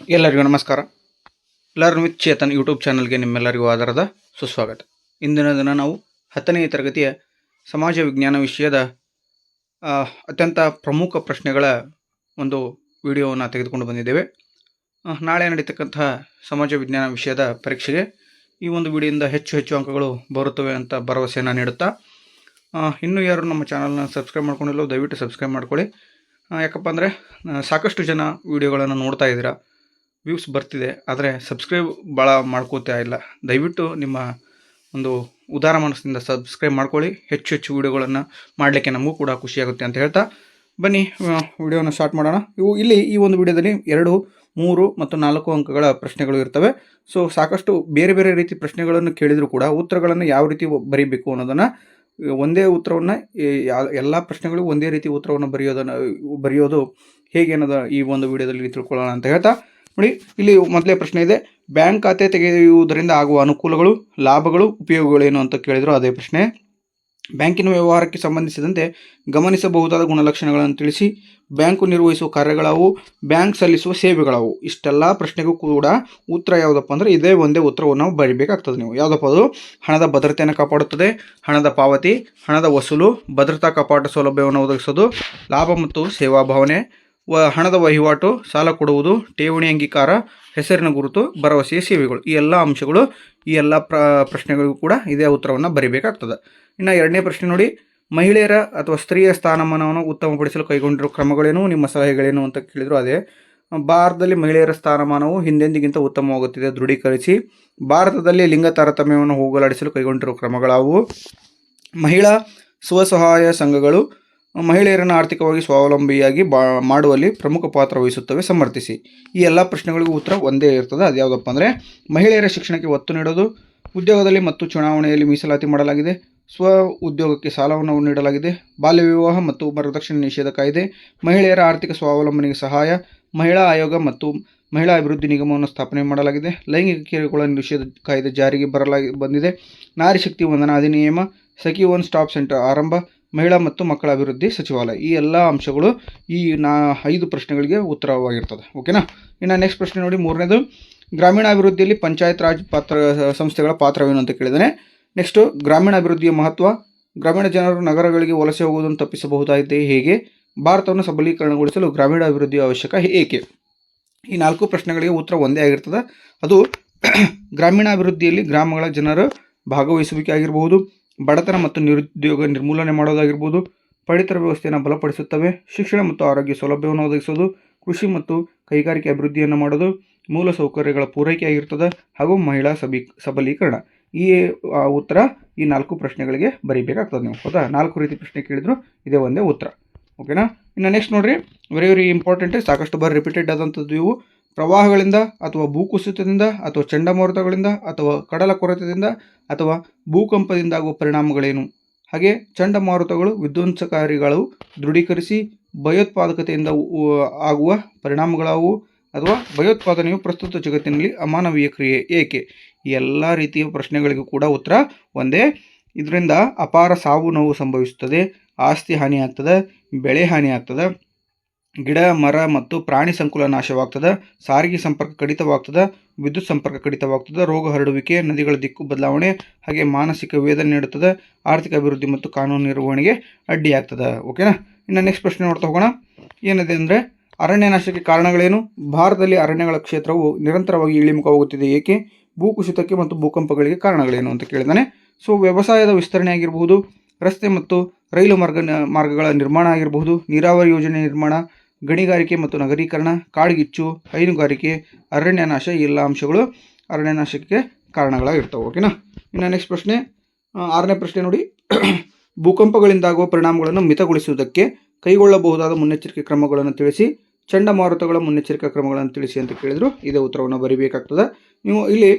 ಎಲ್ಲರಿಗೂ ನಮಸ್ಕಾರ. Learn with Chetan YouTube ಚಾನಲ್ಗೆ ನಿಮ್ಮೆಲ್ಲರಿಗೂ ಆಧಾರದ ಸುಸ್ವಾಗತ. ಇಂದಿನ ದಿನ ನಾವು 10ನೇ ತರಗತಿಯ ಸಮಾಜ ವಿಜ್ಞಾನ ವಿಷಯದ ಅತ್ಯಂತ ಪ್ರಮುಖ ಪ್ರಶ್ನೆಗಳ ಒಂದು ವಿಡಿಯೋವನ್ನು ತೆಗೆದುಕೊಂಡು ಬಂದಿದ್ದೇವೆ. ನಾಳೆ ನಡೀತಕ್ಕಂತಹ ಸಮಾಜ ವಿಜ್ಞಾನ ವಿಷಯದ ಪರೀಕ್ಷೆಗೆ ಈ ಒಂದು ವಿಡಿಯೋದಿಂದ ಹೆಚ್ಚು ಅಂಕಗಳು ಬರುತ್ತವೆ ಅಂತ ಭರವಸೆಯನ್ನು ನೀಡುತ್ತಾ, ಇನ್ನೂ ಯಾರು ನಮ್ಮ ಚಾನಲ್ನ ಸಬ್ಸ್ಕ್ರೈಬ್ ಮಾಡ್ಕೊಂಡಿಲ್ಲ ದಯವಿಟ್ಟು ಸಬ್ಸ್ಕ್ರೈಬ್ ಮಾಡ್ಕೊಳ್ಳಿ. ಯಾಕಪ್ಪ ಅಂದರೆ ಸಾಕಷ್ಟು ಜನ ವಿಡಿಯೋಗಳನ್ನು ನೋಡ್ತಾ ಇದ್ದೀರಾ, ವ್ಯೂಸ್ ಬರ್ತಿದೆ, ಆದರೆ ಸಬ್ಸ್ಕ್ರೈಬ್ ಭಾಳ ಮಾಡ್ಕೋತಾ ಇಲ್ಲ. ದಯವಿಟ್ಟು ನಿಮ್ಮ ಒಂದು ಉದಾರ ಮನಸ್ಸಿನಿಂದ ಸಬ್ಸ್ಕ್ರೈಬ್ ಮಾಡ್ಕೊಳ್ಳಿ. ಹೆಚ್ಚು ವಿಡಿಯೋಗಳನ್ನು ಮಾಡಲಿಕ್ಕೆ ನಮಗೂ ಕೂಡ ಖುಷಿಯಾಗುತ್ತೆ ಅಂತ ಹೇಳ್ತಾ ಬನ್ನಿ ವಿಡಿಯೋನ ಸ್ಟಾರ್ಟ್ ಮಾಡೋಣ. ಈ ಒಂದು ವಿಡಿಯೋದಲ್ಲಿ 2, 3 ಮತ್ತು 4 ಅಂಕಗಳ ಪ್ರಶ್ನೆಗಳು ಇರ್ತವೆ. ಸೊ ಸಾಕಷ್ಟು ಬೇರೆ ರೀತಿ ಪ್ರಶ್ನೆಗಳನ್ನು ಕೇಳಿದರೂ ಕೂಡ ಉತ್ತರಗಳನ್ನು ಯಾವ ರೀತಿ ಬರೀಬೇಕು ಅನ್ನೋದನ್ನು, ಒಂದೇ ಉತ್ತರವನ್ನು ಎಲ್ಲ ಪ್ರಶ್ನೆಗಳಿಗೂ ಒಂದೇ ರೀತಿ ಉತ್ತರವನ್ನು ಬರೆಯೋದು ಹೇಗೆ ಅನ್ನೋದು ಈ ಒಂದು ವಿಡಿಯೋದಲ್ಲಿ ತಿಳ್ಕೊಳ್ಳೋಣ ಅಂತ ಹೇಳ್ತಾ ನೋಡಿ. ಇಲ್ಲಿ ಮೊದಲೇ ಪ್ರಶ್ನೆ ಇದೆ, ಬ್ಯಾಂಕ್ ಖಾತೆ ತೆಗೆಯುವುದರಿಂದ ಆಗುವ ಅನುಕೂಲಗಳು, ಲಾಭಗಳು, ಉಪಯೋಗಗಳೇನು ಅಂತ ಕೇಳಿದ್ರು. ಅದೇ ಪ್ರಶ್ನೆ. ಬ್ಯಾಂಕಿನ ವ್ಯವಹಾರಕ್ಕೆ ಸಂಬಂಧಿಸಿದಂತೆ ಗಮನಿಸಬಹುದಾದ ಗುಣಲಕ್ಷಣಗಳನ್ನು ತಿಳಿಸಿ. ಬ್ಯಾಂಕು ನಿರ್ವಹಿಸುವ ಕಾರ್ಯಗಳಾವು, ಬ್ಯಾಂಕ್ ಸಲ್ಲಿಸುವ ಸೇವೆಗಳಾವು. ಇಷ್ಟೆಲ್ಲ ಪ್ರಶ್ನೆಗೂ ಕೂಡ ಉತ್ತರ ಯಾವುದಪ್ಪ ಅಂದರೆ ಇದೇ ಒಂದೇ ಉತ್ತರವನ್ನು ನಾವು ಬರೀಬೇಕಾಗ್ತದೆ. ನೀವು ಯಾವುದಪ್ಪ ಅದು? ಹಣದ ಭದ್ರತೆಯನ್ನು ಕಾಪಾಡುತ್ತದೆ, ಹಣದ ಪಾವತಿ, ಹಣದ ವಸೂಲು, ಭದ್ರತಾ ಕಪಾಟ ಸೌಲಭ್ಯವನ್ನು ಒದಗಿಸೋದು, ಲಾಭ ಮತ್ತು ಸೇವಾ ಭಾವನೆ, ಹಣದ ವಹಿವಾಟು, ಸಾಲ ಕೊಡುವುದು, ಠೇವಣಿ ಅಂಗೀಕಾರ, ಹೆಸರಿನ ಗುರುತು, ಭರವಸೆಯ ಸೇವೆಗಳು. ಈ ಎಲ್ಲ ಅಂಶಗಳು, ಈ ಎಲ್ಲ ಪ್ರಶ್ನೆಗಳಿಗೂ ಕೂಡ ಇದೇ ಉತ್ತರವನ್ನು ಬರೀಬೇಕಾಗ್ತದೆ. ಇನ್ನು 2ನೇ ಪ್ರಶ್ನೆ ನೋಡಿ, ಮಹಿಳೆಯರ ಅಥವಾ ಸ್ತ್ರೀಯ ಸ್ಥಾನಮಾನವನ್ನು ಉತ್ತಮಪಡಿಸಲು ಕೈಗೊಂಡಿರುವ ಕ್ರಮಗಳೇನು, ನಿಮ್ಮ ಸಲಹೆಗಳೇನು ಅಂತ ಕೇಳಿದ್ರು. ಅದೇ ಭಾರತದಲ್ಲಿ ಮಹಿಳೆಯರ ಸ್ಥಾನಮಾನವು ಹಿಂದೆಂದಿಗಿಂತ ಉತ್ತಮವಾಗುತ್ತಿದೆ, ದೃಢೀಕರಿಸಿ. ಭಾರತದಲ್ಲಿ ಲಿಂಗ ತಾರತಮ್ಯವನ್ನು ಹೋಗಲಾಡಿಸಲು ಕೈಗೊಂಡಿರುವ ಕ್ರಮಗಳಾವು. ಮಹಿಳಾ ಸ್ವಸಹಾಯ ಸಂಘಗಳು ಮಹಿಳೆಯರನ್ನು ಆರ್ಥಿಕವಾಗಿ ಸ್ವಾವಲಂಬಿಯಾಗಿ ಮಾಡುವಲ್ಲಿ ಪ್ರಮುಖ ಪಾತ್ರ ವಹಿಸುತ್ತವೆ, ಸಮರ್ಥಿಸಿ. ಈ ಎಲ್ಲ ಪ್ರಶ್ನೆಗಳಿಗೂ ಉತ್ತರ ಒಂದೇ ಇರ್ತದೆ. ಅದು ಯಾವುದಪ್ಪ ಅಂದರೆ ಮಹಿಳೆಯರ ಶಿಕ್ಷಣಕ್ಕೆ ಒತ್ತು ನೀಡೋದು, ಉದ್ಯೋಗದಲ್ಲಿ ಮತ್ತು ಚುನಾವಣೆಯಲ್ಲಿ ಮೀಸಲಾತಿ ಮಾಡಲಾಗಿದೆ, ಸ್ವ ಉದ್ಯೋಗಕ್ಕೆ ಸಾಲವನ್ನು ನೀಡಲಾಗಿದೆ, ಬಾಲ್ಯ ವಿವಾಹ ಮತ್ತು ವರದಕ್ಷಿಣೆ ನಿಷೇಧ ಕಾಯ್ದೆ, ಮಹಿಳೆಯರ ಆರ್ಥಿಕ ಸ್ವಾವಲಂಬನೆಗೆ ಸಹಾಯ, ಮಹಿಳಾ ಆಯೋಗ ಮತ್ತು ಮಹಿಳಾ ಅಭಿವೃದ್ಧಿ ನಿಗಮವನ್ನು ಸ್ಥಾಪನೆ ಮಾಡಲಾಗಿದೆ, ಲೈಂಗಿಕ ಕಿರುಕುಳ ನಿಷೇಧ ಕಾಯ್ದೆ ಜಾರಿಗೆ ಬಂದಿದೆ, ನಾರಿ ಶಕ್ತಿ ವಂದನಾ ಅಧಿನಿಯಮ, ಸಖಿ ಒನ್ ಸ್ಟಾಪ್ ಸೆಂಟರ್ ಆರಂಭ, ಮಹಿಳಾ ಮತ್ತು ಮಕ್ಕಳ ಅಭಿವೃದ್ಧಿ ಸಚಿವಾಲಯ. ಈ ಎಲ್ಲ ಅಂಶಗಳು ಈ 5 ಪ್ರಶ್ನೆಗಳಿಗೆ ಉತ್ತರವಾಗಿರ್ತದೆ. ಓಕೆನಾ. ಇನ್ನು ನೆಕ್ಸ್ಟ್ ಪ್ರಶ್ನೆ ನೋಡಿ, 3ನೇದು, ಗ್ರಾಮೀಣಾಭಿವೃದ್ಧಿಯಲ್ಲಿ ಪಂಚಾಯತ್ ರಾಜ್ ಸಂಸ್ಥೆಗಳ ಪಾತ್ರವೇನು ಅಂತ ಕೇಳಿದ್ದಾನೆ. ನೆಕ್ಸ್ಟು, ಗ್ರಾಮೀಣ ಅಭಿವೃದ್ಧಿಯ ಮಹತ್ವ, ಗ್ರಾಮೀಣ ಜನರು ನಗರಗಳಿಗೆ ವಲಸೆ ಹೋಗುವುದನ್ನು ತಪ್ಪಿಸಬಹುದಾಗಿದೆ ಹೇಗೆ, ಭಾರತವನ್ನು ಸಬಲೀಕರಣಗೊಳಿಸಲು ಗ್ರಾಮೀಣ ಅಭಿವೃದ್ಧಿಯ ಅವಶ್ಯಕ ಏಕೆ. ಈ 4 ಪ್ರಶ್ನೆಗಳಿಗೆ ಉತ್ತರ ಒಂದೇ ಆಗಿರ್ತದೆ. ಅದು ಗ್ರಾಮೀಣಾಭಿವೃದ್ಧಿಯಲ್ಲಿ ಗ್ರಾಮಗಳ ಜನರ ಭಾಗವಹಿಸುವಿಕೆ ಆಗಿರಬಹುದು, ಬಡತನ ಮತ್ತು ನಿರುದ್ಯೋಗ ನಿರ್ಮೂಲನೆ ಮಾಡೋದಾಗಿರ್ಬೋದು, ಪಡಿತರ ವ್ಯವಸ್ಥೆಯನ್ನು ಬಲಪಡಿಸುತ್ತವೆ, ಶಿಕ್ಷಣ ಮತ್ತು ಆರೋಗ್ಯ ಸೌಲಭ್ಯವನ್ನು ಒದಗಿಸೋದು, ಕೃಷಿ ಮತ್ತು ಕೈಗಾರಿಕೆ ಅಭಿವೃದ್ಧಿಯನ್ನು ಮಾಡೋದು, ಮೂಲ ಸೌಕರ್ಯಗಳ ಪೂರೈಕೆ ಆಗಿರ್ತದೆ, ಹಾಗೂ ಮಹಿಳಾ ಸಬಲೀಕರಣ. ಈ ಉತ್ತರ ಈ 4 ಪ್ರಶ್ನೆಗಳಿಗೆ ಬರೀಬೇಕಾಗ್ತದೆ ನೀವು. ಹೌದಾ? 4 ರೀತಿ ಪ್ರಶ್ನೆ ಕೇಳಿದ್ರು ಇದೇ ಒಂದೇ ಉತ್ತರ. ಓಕೆನಾ. ಇನ್ನು ನೆಕ್ಸ್ಟ್ ನೋಡ್ರಿ, ವೆರಿ ಇಂಪಾರ್ಟೆಂಟ್, ಸಾಕಷ್ಟು ಬಾರಿ ರಿಪೀಟೆಡ್ ಆದಂಥದ್ದು ಇವು. ಪ್ರವಾಹಗಳಿಂದ ಅಥವಾ ಭೂಕುಸಿತದಿಂದ ಅಥವಾ ಚಂಡಮಾರುತಗಳಿಂದ ಅಥವಾ ಕಡಲ ಕೊರೆತದಿಂದ ಅಥವಾ ಭೂಕಂಪದಿಂದ ಆಗುವ ಪರಿಣಾಮಗಳೇನು, ಹಾಗೆ ಚಂಡಮಾರುತಗಳು ವಿಧ್ವಂಸಕಾರಿಗಳು, ದೃಢೀಕರಿಸಿ. ಭಯೋತ್ಪಾದಕತೆಯಿಂದ ಆಗುವ ಪರಿಣಾಮಗಳಾವು, ಅಥವಾ ಭಯೋತ್ಪಾದನೆಯು ಪ್ರಸ್ತುತ ಜಗತ್ತಿನಲ್ಲಿ ಅಮಾನವೀಯ ಕ್ರಿಯೆ ಏಕೆ. ಈ ಎಲ್ಲ ರೀತಿಯ ಪ್ರಶ್ನೆಗಳಿಗೂ ಕೂಡ ಉತ್ತರ ಒಂದೇ. ಇದರಿಂದ ಅಪಾರ ಸಾವು ನೋವು ಸಂಭವಿಸುತ್ತದೆ, ಆಸ್ತಿ ಹಾನಿಯಾಗ್ತದೆ, ಬೆಳೆ ಹಾನಿಯಾಗ್ತದೆ, ಗಿಡ ಮರ ಮತ್ತು ಪ್ರಾಣಿ ಸಂಕುಲ ನಾಶವಾಗ್ತದೆ, ಸಾರಿಗೆ ಸಂಪರ್ಕ ಕಡಿತವಾಗ್ತದೆ, ವಿದ್ಯುತ್ ಸಂಪರ್ಕ ಕಡಿತವಾಗ್ತದೆ, ರೋಗ ಹರಡುವಿಕೆ, ನದಿಗಳ ದಿಕ್ಕು ಬದಲಾವಣೆ, ಹಾಗೆ ಮಾನಸಿಕ ವೇದನೆ ನೀಡುತ್ತದೆ, ಆರ್ಥಿಕ ಅಭಿವೃದ್ಧಿ ಮತ್ತು ಕಾನೂನು ನಿರ್ವಹಣೆಗೆ ಅಡ್ಡಿಯಾಗ್ತದೆ. ಓಕೆನಾ. ಇನ್ನು ನೆಕ್ಸ್ಟ್ ಪ್ರಶ್ನೆ ನೋಡ್ತಾ ಹೋಗೋಣ. ಏನಿದೆ ಅಂದರೆ, ಅರಣ್ಯ ನಾಶಕ್ಕೆ ಕಾರಣಗಳೇನು, ಭಾರತದಲ್ಲಿ ಅರಣ್ಯಗಳ ಕ್ಷೇತ್ರವು ನಿರಂತರವಾಗಿ ಇಳಿಮುಖವಾಗುತ್ತಿದೆ ಏಕೆ, ಭೂಕುಸಿತಕ್ಕೆ ಮತ್ತು ಭೂಕಂಪಗಳಿಗೆ ಕಾರಣಗಳೇನು ಅಂತ ಕೇಳಿದಾನೆ. ಸೊ ವ್ಯವಸಾಯದ ವಿಸ್ತರಣೆ ಆಗಿರಬಹುದು, ರಸ್ತೆ ಮತ್ತು ರೈಲು ಮಾರ್ಗಗಳ ನಿರ್ಮಾಣ ಆಗಿರಬಹುದು, ನೀರಾವರಿ ಯೋಜನೆ ನಿರ್ಮಾಣ, ಗಣಿಗಾರಿಕೆ ಮತ್ತು ನಗರೀಕರಣ, ಕಾಡ್ಗಿಚ್ಚು, ಹೈನುಗಾರಿಕೆ, ಅರಣ್ಯ ನಾಶ, ಈ ಎಲ್ಲ ಅಂಶಗಳು ಅರಣ್ಯ ನಾಶಕ್ಕೆ ಕಾರಣಗಳಾಗಿರ್ತವೆ. ಓಕೆನಾ. ಇನ್ನು ನೆಕ್ಸ್ಟ್ ಪ್ರಶ್ನೆ, 6ನೇ ಪ್ರಶ್ನೆ ನೋಡಿ, ಭೂಕಂಪಗಳಿಂದಾಗುವ ಪರಿಣಾಮಗಳನ್ನು ಮಿತಗೊಳಿಸುವುದಕ್ಕೆ ಕೈಗೊಳ್ಳಬಹುದಾದ ಮುನ್ನೆಚ್ಚರಿಕೆ ಕ್ರಮಗಳನ್ನು ತಿಳಿಸಿ. ಚಂಡಮಾರುತಗಳ ಮುನ್ನೆಚ್ಚರಿಕಾ ಕ್ರಮಗಳನ್ನು ತಿಳಿಸಿ ಅಂತ ಕೇಳಿದ್ರು. ಇದೇ ಉತ್ತರವನ್ನು ಬರೀಬೇಕಾಗ್ತದೆ ನೀವು. ಇಲ್ಲಿ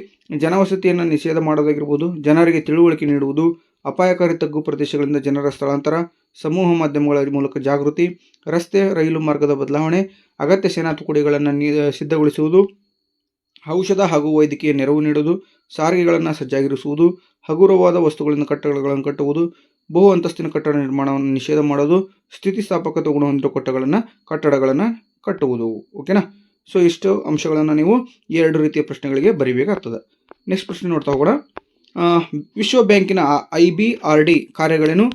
ಜನವಸತಿಯನ್ನು ನಿಷೇಧ ಮಾಡೋದಾಗಿರ್ಬೋದು, ಜನರಿಗೆ ತಿಳುವಳಿಕೆ ನೀಡುವುದು, ಅಪಾಯಕಾರಿ ತಗ್ಗು ಪ್ರದೇಶಗಳಿಂದ ಜನರ ಸ್ಥಳಾಂತರ, ಸಮೂಹ ಮಾಧ್ಯಮಗಳ ಮೂಲಕ ಜಾಗೃತಿ, ರಸ್ತೆ ರೈಲು ಮಾರ್ಗದ ಬದಲಾವಣೆ, ಅಗತ್ಯ ಸೇನಾ ತುಕಡಿಗಳನ್ನು ಸಿದ್ಧಗೊಳಿಸುವುದು, ಔಷಧ ಹಾಗೂ ವೈದ್ಯಕೀಯ ನೆರವು ನೀಡುವುದು, ಸಾರಿಗೆಗಳನ್ನು ಸಜ್ಜಾಗಿರಿಸುವುದು, ಹಗುರವಾದ ವಸ್ತುಗಳಿಂದ ಕಟ್ಟಡಗಳನ್ನು ಕಟ್ಟುವುದು, ಬಹು ಅಂತಸ್ತಿನ ಕಟ್ಟಡ ನಿರ್ಮಾಣವನ್ನು ನಿಷೇಧ ಮಾಡೋದು, ಸ್ಥಿತಿಸ್ಥಾಪಕತೆ ಗುಣ ಹೊಂದಿರುವ ಕಟ್ಟಡಗಳನ್ನು ಕಟ್ಟುವುದು. ಓಕೆನಾ. ಸೊ ಇಷ್ಟು ಅಂಶಗಳನ್ನು ನೀವು ಈ 2 ರೀತಿಯ ಪ್ರಶ್ನೆಗಳಿಗೆ ಬರೀಬೇಕಾಗ್ತದೆ. ನೆಕ್ಸ್ಟ್ ಪ್ರಶ್ನೆ ನೋಡ್ತಾ ಹೋಗೋಣ. ವಿಶ್ವ ಬ್ಯಾಂಕಿನ IBRD ಕಾರ್ಯಗಳೇನು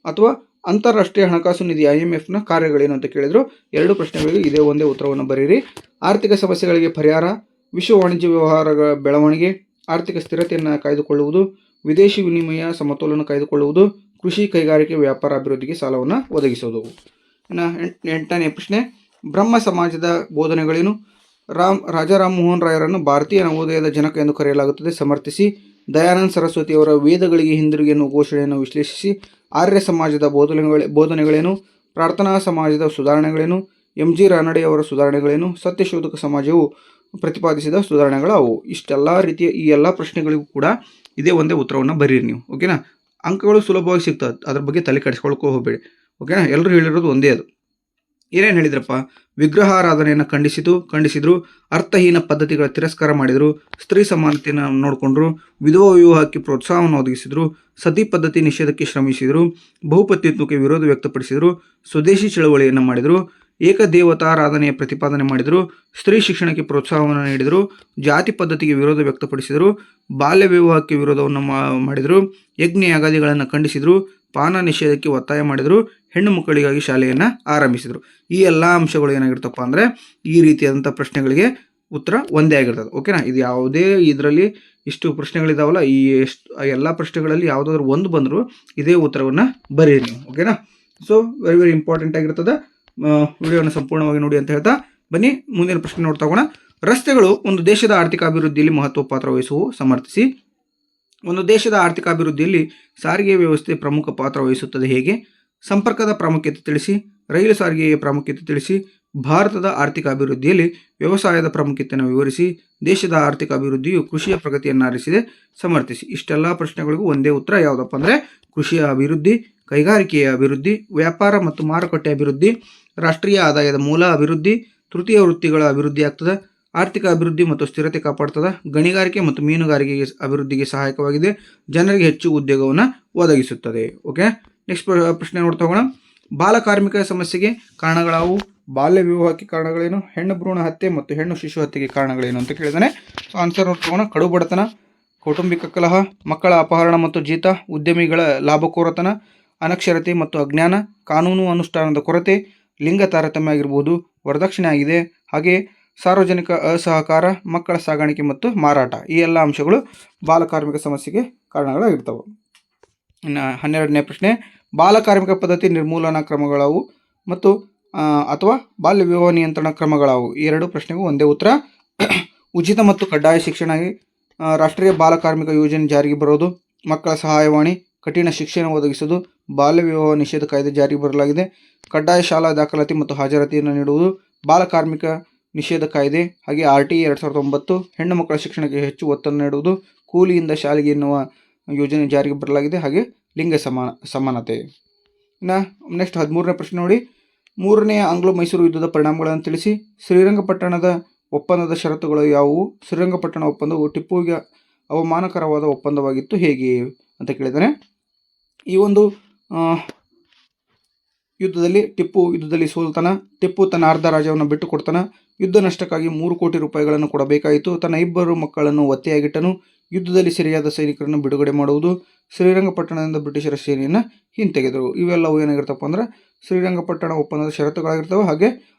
ಅಥವಾ ಅಂತಾರಾಷ್ಟ್ರೀಯ ಹಣಕಾಸು ನಿಧಿ IMFನ ಕಾರ್ಯಗಳೇನು ಅಂತ ಕೇಳಿದ್ರು. 2 ಪ್ರಶ್ನೆಗಳಿಗೆ ಇದೇ ಒಂದೇ ಉತ್ತರವನ್ನು ಬರೀರಿ. ಆರ್ಥಿಕ ಸಮಸ್ಯೆಗಳಿಗೆ ಪರಿಹಾರ, ವಿಶ್ವ ವಾಣಿಜ್ಯ ವ್ಯವಹಾರಗಳ ಬೆಳವಣಿಗೆ, ಆರ್ಥಿಕ ಸ್ಥಿರತೆಯನ್ನು ಕಾಯ್ದುಕೊಳ್ಳುವುದು, ವಿದೇಶಿ ವಿನಿಮಯ ಸಮತೋಲನ ಕಾಯ್ದುಕೊಳ್ಳುವುದು, ಕೃಷಿ ಕೈಗಾರಿಕೆ ವ್ಯಾಪಾರ ಅಭಿವೃದ್ಧಿಗೆ ಸಾಲವನ್ನು ಒದಗಿಸುವುದು. ಇನ್ನು 8ನೇ ಪ್ರಶ್ನೆ, ಬ್ರಹ್ಮ ಸಮಾಜದ ಬೋಧನೆಗಳೇನು? ರಾಜಾ ರಾಮಮೋಹನ್ ರಾಯರನ್ನು ಭಾರತೀಯ ನವೋದಯದ ಜನಕ ಎಂದು ಕರೆಯಲಾಗುತ್ತದೆ, ಸಮರ್ಥಿಸಿ. ದಯಾನಂದ ಸರಸ್ವತಿಯವರ ವೇದಗಳಿಗೆ ಹಿಂದಿರುಗಿ ಎನ್ನುವ ಘೋಷಣೆಯನ್ನು ವಿಶ್ಲೇಷಿಸಿ. ಆರ್ಯ ಸಮಾಜದ ಬೋಧನೆಗಳೇನು? ಪ್ರಾರ್ಥನಾ ಸಮಾಜದ ಸುಧಾರಣೆಗಳೇನು? MG ರಾನಡೆಯವರ ಸುಧಾರಣೆಗಳೇನು? ಸತ್ಯಶೋಧಕ ಸಮಾಜವು ಪ್ರತಿಪಾದಿಸಿದ ಸುಧಾರಣೆಗಳವು. ಇಷ್ಟೆಲ್ಲ ರೀತಿಯ ಈ ಎಲ್ಲ ಪ್ರಶ್ನೆಗಳಿಗೂ ಕೂಡ ಇದೇ ಒಂದೇ ಉತ್ತರವನ್ನು ಬರೀರಿ ನೀವು. ಓಕೆನಾ? ಅಂಕಗಳು ಸುಲಭವಾಗಿ ಸಿಗ್ತದೆ, ಅದ್ರ ಬಗ್ಗೆ ತಲೆ ಕೆಡಿಸ್ಕೊಳ್ಕೋ ಹೋಗಬೇಡಿ. ಓಕೆನಾ? ಎಲ್ಲರೂ ಹೇಳಿರೋದು ಒಂದೇ ಅದು. ಏನೇನು ಹೇಳಿದ್ರಪ್ಪ? ವಿಗ್ರಹಾರಾಧನೆಯನ್ನು ಖಂಡಿಸಿದ್ರು, ಅರ್ಥಹೀನ ಪದ್ಧತಿಗಳ ತಿರಸ್ಕಾರ ಮಾಡಿದರು, ಸ್ತ್ರೀ ಸಮಾನತೆಯನ್ನು ನೋಡಿಕೊಂಡ್ರು, ವಿಧವಾ ವಿವಾಹಕ್ಕೆ ಪ್ರೋತ್ಸಾಹವನ್ನು ಒದಗಿಸಿದರು, ಸತಿ ಪದ್ಧತಿ ನಿಷೇಧಕ್ಕೆ ಶ್ರಮಿಸಿದರು, ಬಹುಪತ್ನಿತ್ವಕ್ಕೆ ವಿರೋಧ ವ್ಯಕ್ತಪಡಿಸಿದರು, ಸ್ವದೇಶಿ ಚಳವಳಿಯನ್ನು ಮಾಡಿದರು, ಏಕದೇವತಾರಾಧನೆಯ ಪ್ರತಿಪಾದನೆ ಮಾಡಿದರು, ಸ್ತ್ರೀ ಶಿಕ್ಷಣಕ್ಕೆ ಪ್ರೋತ್ಸಾಹವನ್ನು ನೀಡಿದರು, ಜಾತಿ ಪದ್ಧತಿಗೆ ವಿರೋಧ ವ್ಯಕ್ತಪಡಿಸಿದರು, ಬಾಲ್ಯ ವಿವಾಹಕ್ಕೆ ವಿರೋಧವನ್ನು ಮಾಡಿದರು, ಯಜ್ಞ ಯಾಗಾದಿಗಳನ್ನು ಖಂಡಿಸಿದರು, ಪಾನ ನಿಷೇಧಕ್ಕೆ ಒತ್ತಾಯ ಮಾಡಿದರು, ಹೆಣ್ಣು ಮಕ್ಕಳಿಗಾಗಿ ಶಾಲೆಯನ್ನು ಆರಂಭಿಸಿದರು. ಈ ಎಲ್ಲ ಅಂಶಗಳು ಏನಾಗಿರ್ತಪ್ಪ ಅಂದರೆ ಈ ರೀತಿಯಾದಂಥ ಪ್ರಶ್ನೆಗಳಿಗೆ ಉತ್ತರ ಒಂದೇ ಆಗಿರ್ತದೆ. ಓಕೆನಾ? ಇದು ಯಾವುದೇ ಇದರಲ್ಲಿ ಇಷ್ಟು ಪ್ರಶ್ನೆಗಳಿದಾವಲ್ಲ, ಈ ಎಲ್ಲ ಪ್ರಶ್ನೆಗಳಲ್ಲಿ ಯಾವುದಾದ್ರೂ ಒಂದು ಬಂದರೂ ಇದೇ ಉತ್ತರವನ್ನು ಬರೀರಿ ನೀವು. ಓಕೆನಾ? ಸೊ ವೆರಿ ವೆರಿ ಇಂಪಾರ್ಟೆಂಟ್ ಆಗಿರ್ತದೆ. ವಿಡಿಯೋನ ಸಂಪೂರ್ಣವಾಗಿ ನೋಡಿ ಅಂತ ಹೇಳ್ತಾ ಬನ್ನಿ ಮುಂದಿನ ಪ್ರಶ್ನೆ ನೋಡ್ತಾ ಹೋಗೋಣ. ರಸ್ತೆಗಳು ಒಂದು ದೇಶದ ಆರ್ಥಿಕ ಅಭಿವೃದ್ಧಿಯಲ್ಲಿ ಮಹತ್ವ ಪಾತ್ರ ವಹಿಸುವು, ಸಮರ್ಥಿಸಿ. ಒಂದು ದೇಶದ ಆರ್ಥಿಕ ಅಭಿವೃದ್ಧಿಯಲ್ಲಿ ಸಾರಿಗೆ ವ್ಯವಸ್ಥೆ ಪ್ರಮುಖ ಪಾತ್ರ ವಹಿಸುತ್ತದೆ, ಹೇಗೆ? ಸಂಪರ್ಕದ ಪ್ರಾಮುಖ್ಯತೆ ತಿಳಿಸಿ. ರೈಲು ಸಾರಿಗೆಯ ಪ್ರಾಮುಖ್ಯತೆ ತಿಳಿಸಿ. ಭಾರತದ ಆರ್ಥಿಕ ಅಭಿವೃದ್ಧಿಯಲ್ಲಿ ವ್ಯವಸಾಯದ ಪ್ರಾಮುಖ್ಯತೆಯನ್ನು ವಿವರಿಸಿ. ದೇಶದ ಆರ್ಥಿಕ ಅಭಿವೃದ್ಧಿಯು ಕೃಷಿಯ ಪ್ರಗತಿಯನ್ನಾರಿಸಿದೆ, ಸಮರ್ಥಿಸಿ. ಇಷ್ಟೆಲ್ಲ ಪ್ರಶ್ನೆಗಳಿಗೂ ಒಂದೇ ಉತ್ತರ ಯಾವುದಪ್ಪ ಅಂದರೆ ಕೃಷಿಯ ಅಭಿವೃದ್ಧಿ, ಕೈಗಾರಿಕೆಯ ಅಭಿವೃದ್ಧಿ, ವ್ಯಾಪಾರ ಮತ್ತು ಮಾರುಕಟ್ಟೆ ಅಭಿವೃದ್ಧಿ, ರಾಷ್ಟ್ರೀಯ ಆದಾಯದ ಮೂಲ ಅಭಿವೃದ್ಧಿ, ತೃತೀಯ ವೃತ್ತಿಗಳ ಅಭಿವೃದ್ಧಿ ಆಗ್ತದೆ, ಆರ್ಥಿಕ ಅಭಿವೃದ್ಧಿ ಮತ್ತು ಸ್ಥಿರತೆ ಕಾಪಾಡ್ತದೆ, ಗಣಿಗಾರಿಕೆ ಮತ್ತು ಮೀನುಗಾರಿಕೆಗೆ ಅಭಿವೃದ್ಧಿಗೆ ಸಹಾಯಕವಾಗಿದೆ, ಜನರಿಗೆ ಹೆಚ್ಚು ಉದ್ಯೋಗವನ್ನು ಒದಗಿಸುತ್ತದೆ. ಓಕೆ, ನೆಕ್ಸ್ಟ್ ಪ್ರಶ್ನೆ ನೋಡ್ತಾ ಹೋಗೋಣ. ಬಾಲಕಾರ್ಮಿಕ ಸಮಸ್ಯೆಗೆ ಕಾರಣಗಳಾವು? ಬಾಲ್ಯ ವಿವಾಹಕ್ಕೆ ಕಾರಣಗಳೇನು? ಹೆಣ್ಣು ಭ್ರೂಣ ಹತ್ಯೆ ಮತ್ತು ಹೆಣ್ಣು ಶಿಶು ಹತ್ಯೆಗೆ ಕಾರಣಗಳೇನು ಅಂತ ಕೇಳಿದಾನೆ. So answer ನೋಡ್ಕೋಣ. ಕಡು ಬಡತನ, ಕೌಟುಂಬಿಕ ಕಲಹ, ಮಕ್ಕಳ ಅಪಹರಣ ಮತ್ತು ಜೀತ, ಉದ್ಯಮಿಗಳ ಲಾಭಕೋರತನ, ಅನಕ್ಷರತೆ ಮತ್ತು ಅಜ್ಞಾನ, ಕಾನೂನು ಅನುಷ್ಠಾನದ ಕೊರತೆ, ಲಿಂಗ ತಾರತಮ್ಯ ಆಗಿರ್ಬೋದು, ವರದಕ್ಷಿಣೆ ಆಗಿದೆ, ಹಾಗೆ ಸಾರ್ವಜನಿಕ ಅಸಹಕಾರ, ಮಕ್ಕಳ ಸಾಗಾಣಿಕೆ ಮತ್ತು ಮಾರಾಟ. ಈ ಎಲ್ಲ ಅಂಶಗಳು ಬಾಲಕಾರ್ಮಿಕ ಸಮಸ್ಯೆಗೆ ಕಾರಣಗಳಾಗಿರ್ತವೆ. ಇನ್ನು 12ನೇ ಪ್ರಶ್ನೆ, ಬಾಲಕಾರ್ಮಿಕ ಪದ್ಧತಿ ನಿರ್ಮೂಲನಾ ಕ್ರಮಗಳಾವು ಮತ್ತು ಅಥವಾ ಬಾಲ್ಯ ವಿವಾಹ ನಿಯಂತ್ರಣ ಕ್ರಮಗಳಾವು? ಈ ಎರಡು ಪ್ರಶ್ನೆಗೂ ಒಂದೇ ಉತ್ತರ. ಉಚಿತ ಮತ್ತು ಕಡ್ಡಾಯ ಶಿಕ್ಷಣ, ರಾಷ್ಟ್ರೀಯ ಬಾಲಕಾರ್ಮಿಕ ಯೋಜನೆ ಜಾರಿಗೆ ಬರೋದು, ಮಕ್ಕಳ ಸಹಾಯವಾಣಿ, ಕಠಿಣ ಶಿಕ್ಷಣ ಒದಗಿಸುವುದು, ಬಾಲ್ಯ ವಿವಾಹ ನಿಷೇಧ ಕಾಯ್ದೆ ಜಾರಿಗೆ ಬರಲಾಗಿದೆ, ಕಡ್ಡಾಯ ಶಾಲಾ ದಾಖಲಾತಿ ಮತ್ತು ಹಾಜರಾತಿಯನ್ನು ನೀಡುವುದು, ಬಾಲಕಾರ್ಮಿಕ ನಿಷೇಧ ಕಾಯ್ದೆ, ಹಾಗೆ RTE 2009, ಹೆಣ್ಣು ಮಕ್ಕಳ ಶಿಕ್ಷಣಕ್ಕೆ ಹೆಚ್ಚು ಒತ್ತನ್ನು ನೀಡುವುದು, ಕೂಲಿಯಿಂದ ಶಾಲೆಗೆ ಎನ್ನುವ ಯೋಜನೆ ಜಾರಿಗೆ ಬರಲಾಗಿದೆ, ಹಾಗೆ ಲಿಂಗ ಸಮಾನತೆ. ಇನ್ನು ನೆಕ್ಸ್ಟ್ 13ನೇ ಪ್ರಶ್ನೆ ನೋಡಿ. 3ನೇ ಆಂಗ್ಲೋ ಮೈಸೂರು ಯುದ್ಧದ ಪರಿಣಾಮಗಳನ್ನು ತಿಳಿಸಿ. ಶ್ರೀರಂಗಪಟ್ಟಣದ ಒಪ್ಪಂದದ ಷರತ್ತುಗಳು ಯಾವುವು? ಶ್ರೀರಂಗಪಟ್ಟಣ ಒಪ್ಪಂದವು ಟಿಪ್ಪುವಿಗೆ ಅವಮಾನಕರವಾದ ಒಪ್ಪಂದವಾಗಿತ್ತು, ಹೇಗೆ ಅಂತ ಕೇಳಿದ್ದಾನೆ. ಈ ಒಂದು ಯುದ್ಧದಲ್ಲಿ ಸೋಲ್ತಾನ. ಟಿಪ್ಪು ತನ್ನ ಅರ್ಧ ರಾಜ್ಯವನ್ನು ಬಿಟ್ಟು ಕೊಡ್ತಾನ. ಯುದ್ಧ ನಷ್ಟಕ್ಕಾಗಿ 3 ಕೋಟಿ ರೂಪಾಯಿಗಳನ್ನು ಕೊಡಬೇಕಾಯಿತು. ತನ್ನ 2 ಮಕ್ಕಳನ್ನು ಒತ್ತೆಯಾಗಿಟ್ಟನು. ಯುದ್ಧದಲ್ಲಿ ಸೆರೆಯಾದ ಸೈನಿಕರನ್ನು ಬಿಡುಗಡೆ ಮಾಡುವುದು, ಶ್ರೀರಂಗಪಟ್ಟಣದಿಂದ ಬ್ರಿಟಿಷರ ಸೇನೆಯನ್ನು ಹಿಂತೆಗೆದರು. ಇವೆಲ್ಲವೂ ಏನಾಗಿರ್ತಪ್ಪ ಅಂದ್ರೆ ಶ್ರೀರಂಗಪಟ್ಟಣ ಒಪ್ಪಂದದ ಷರತ್ತುಗಳಾಗಿರ್ತವೆ, ಹಾಗೆ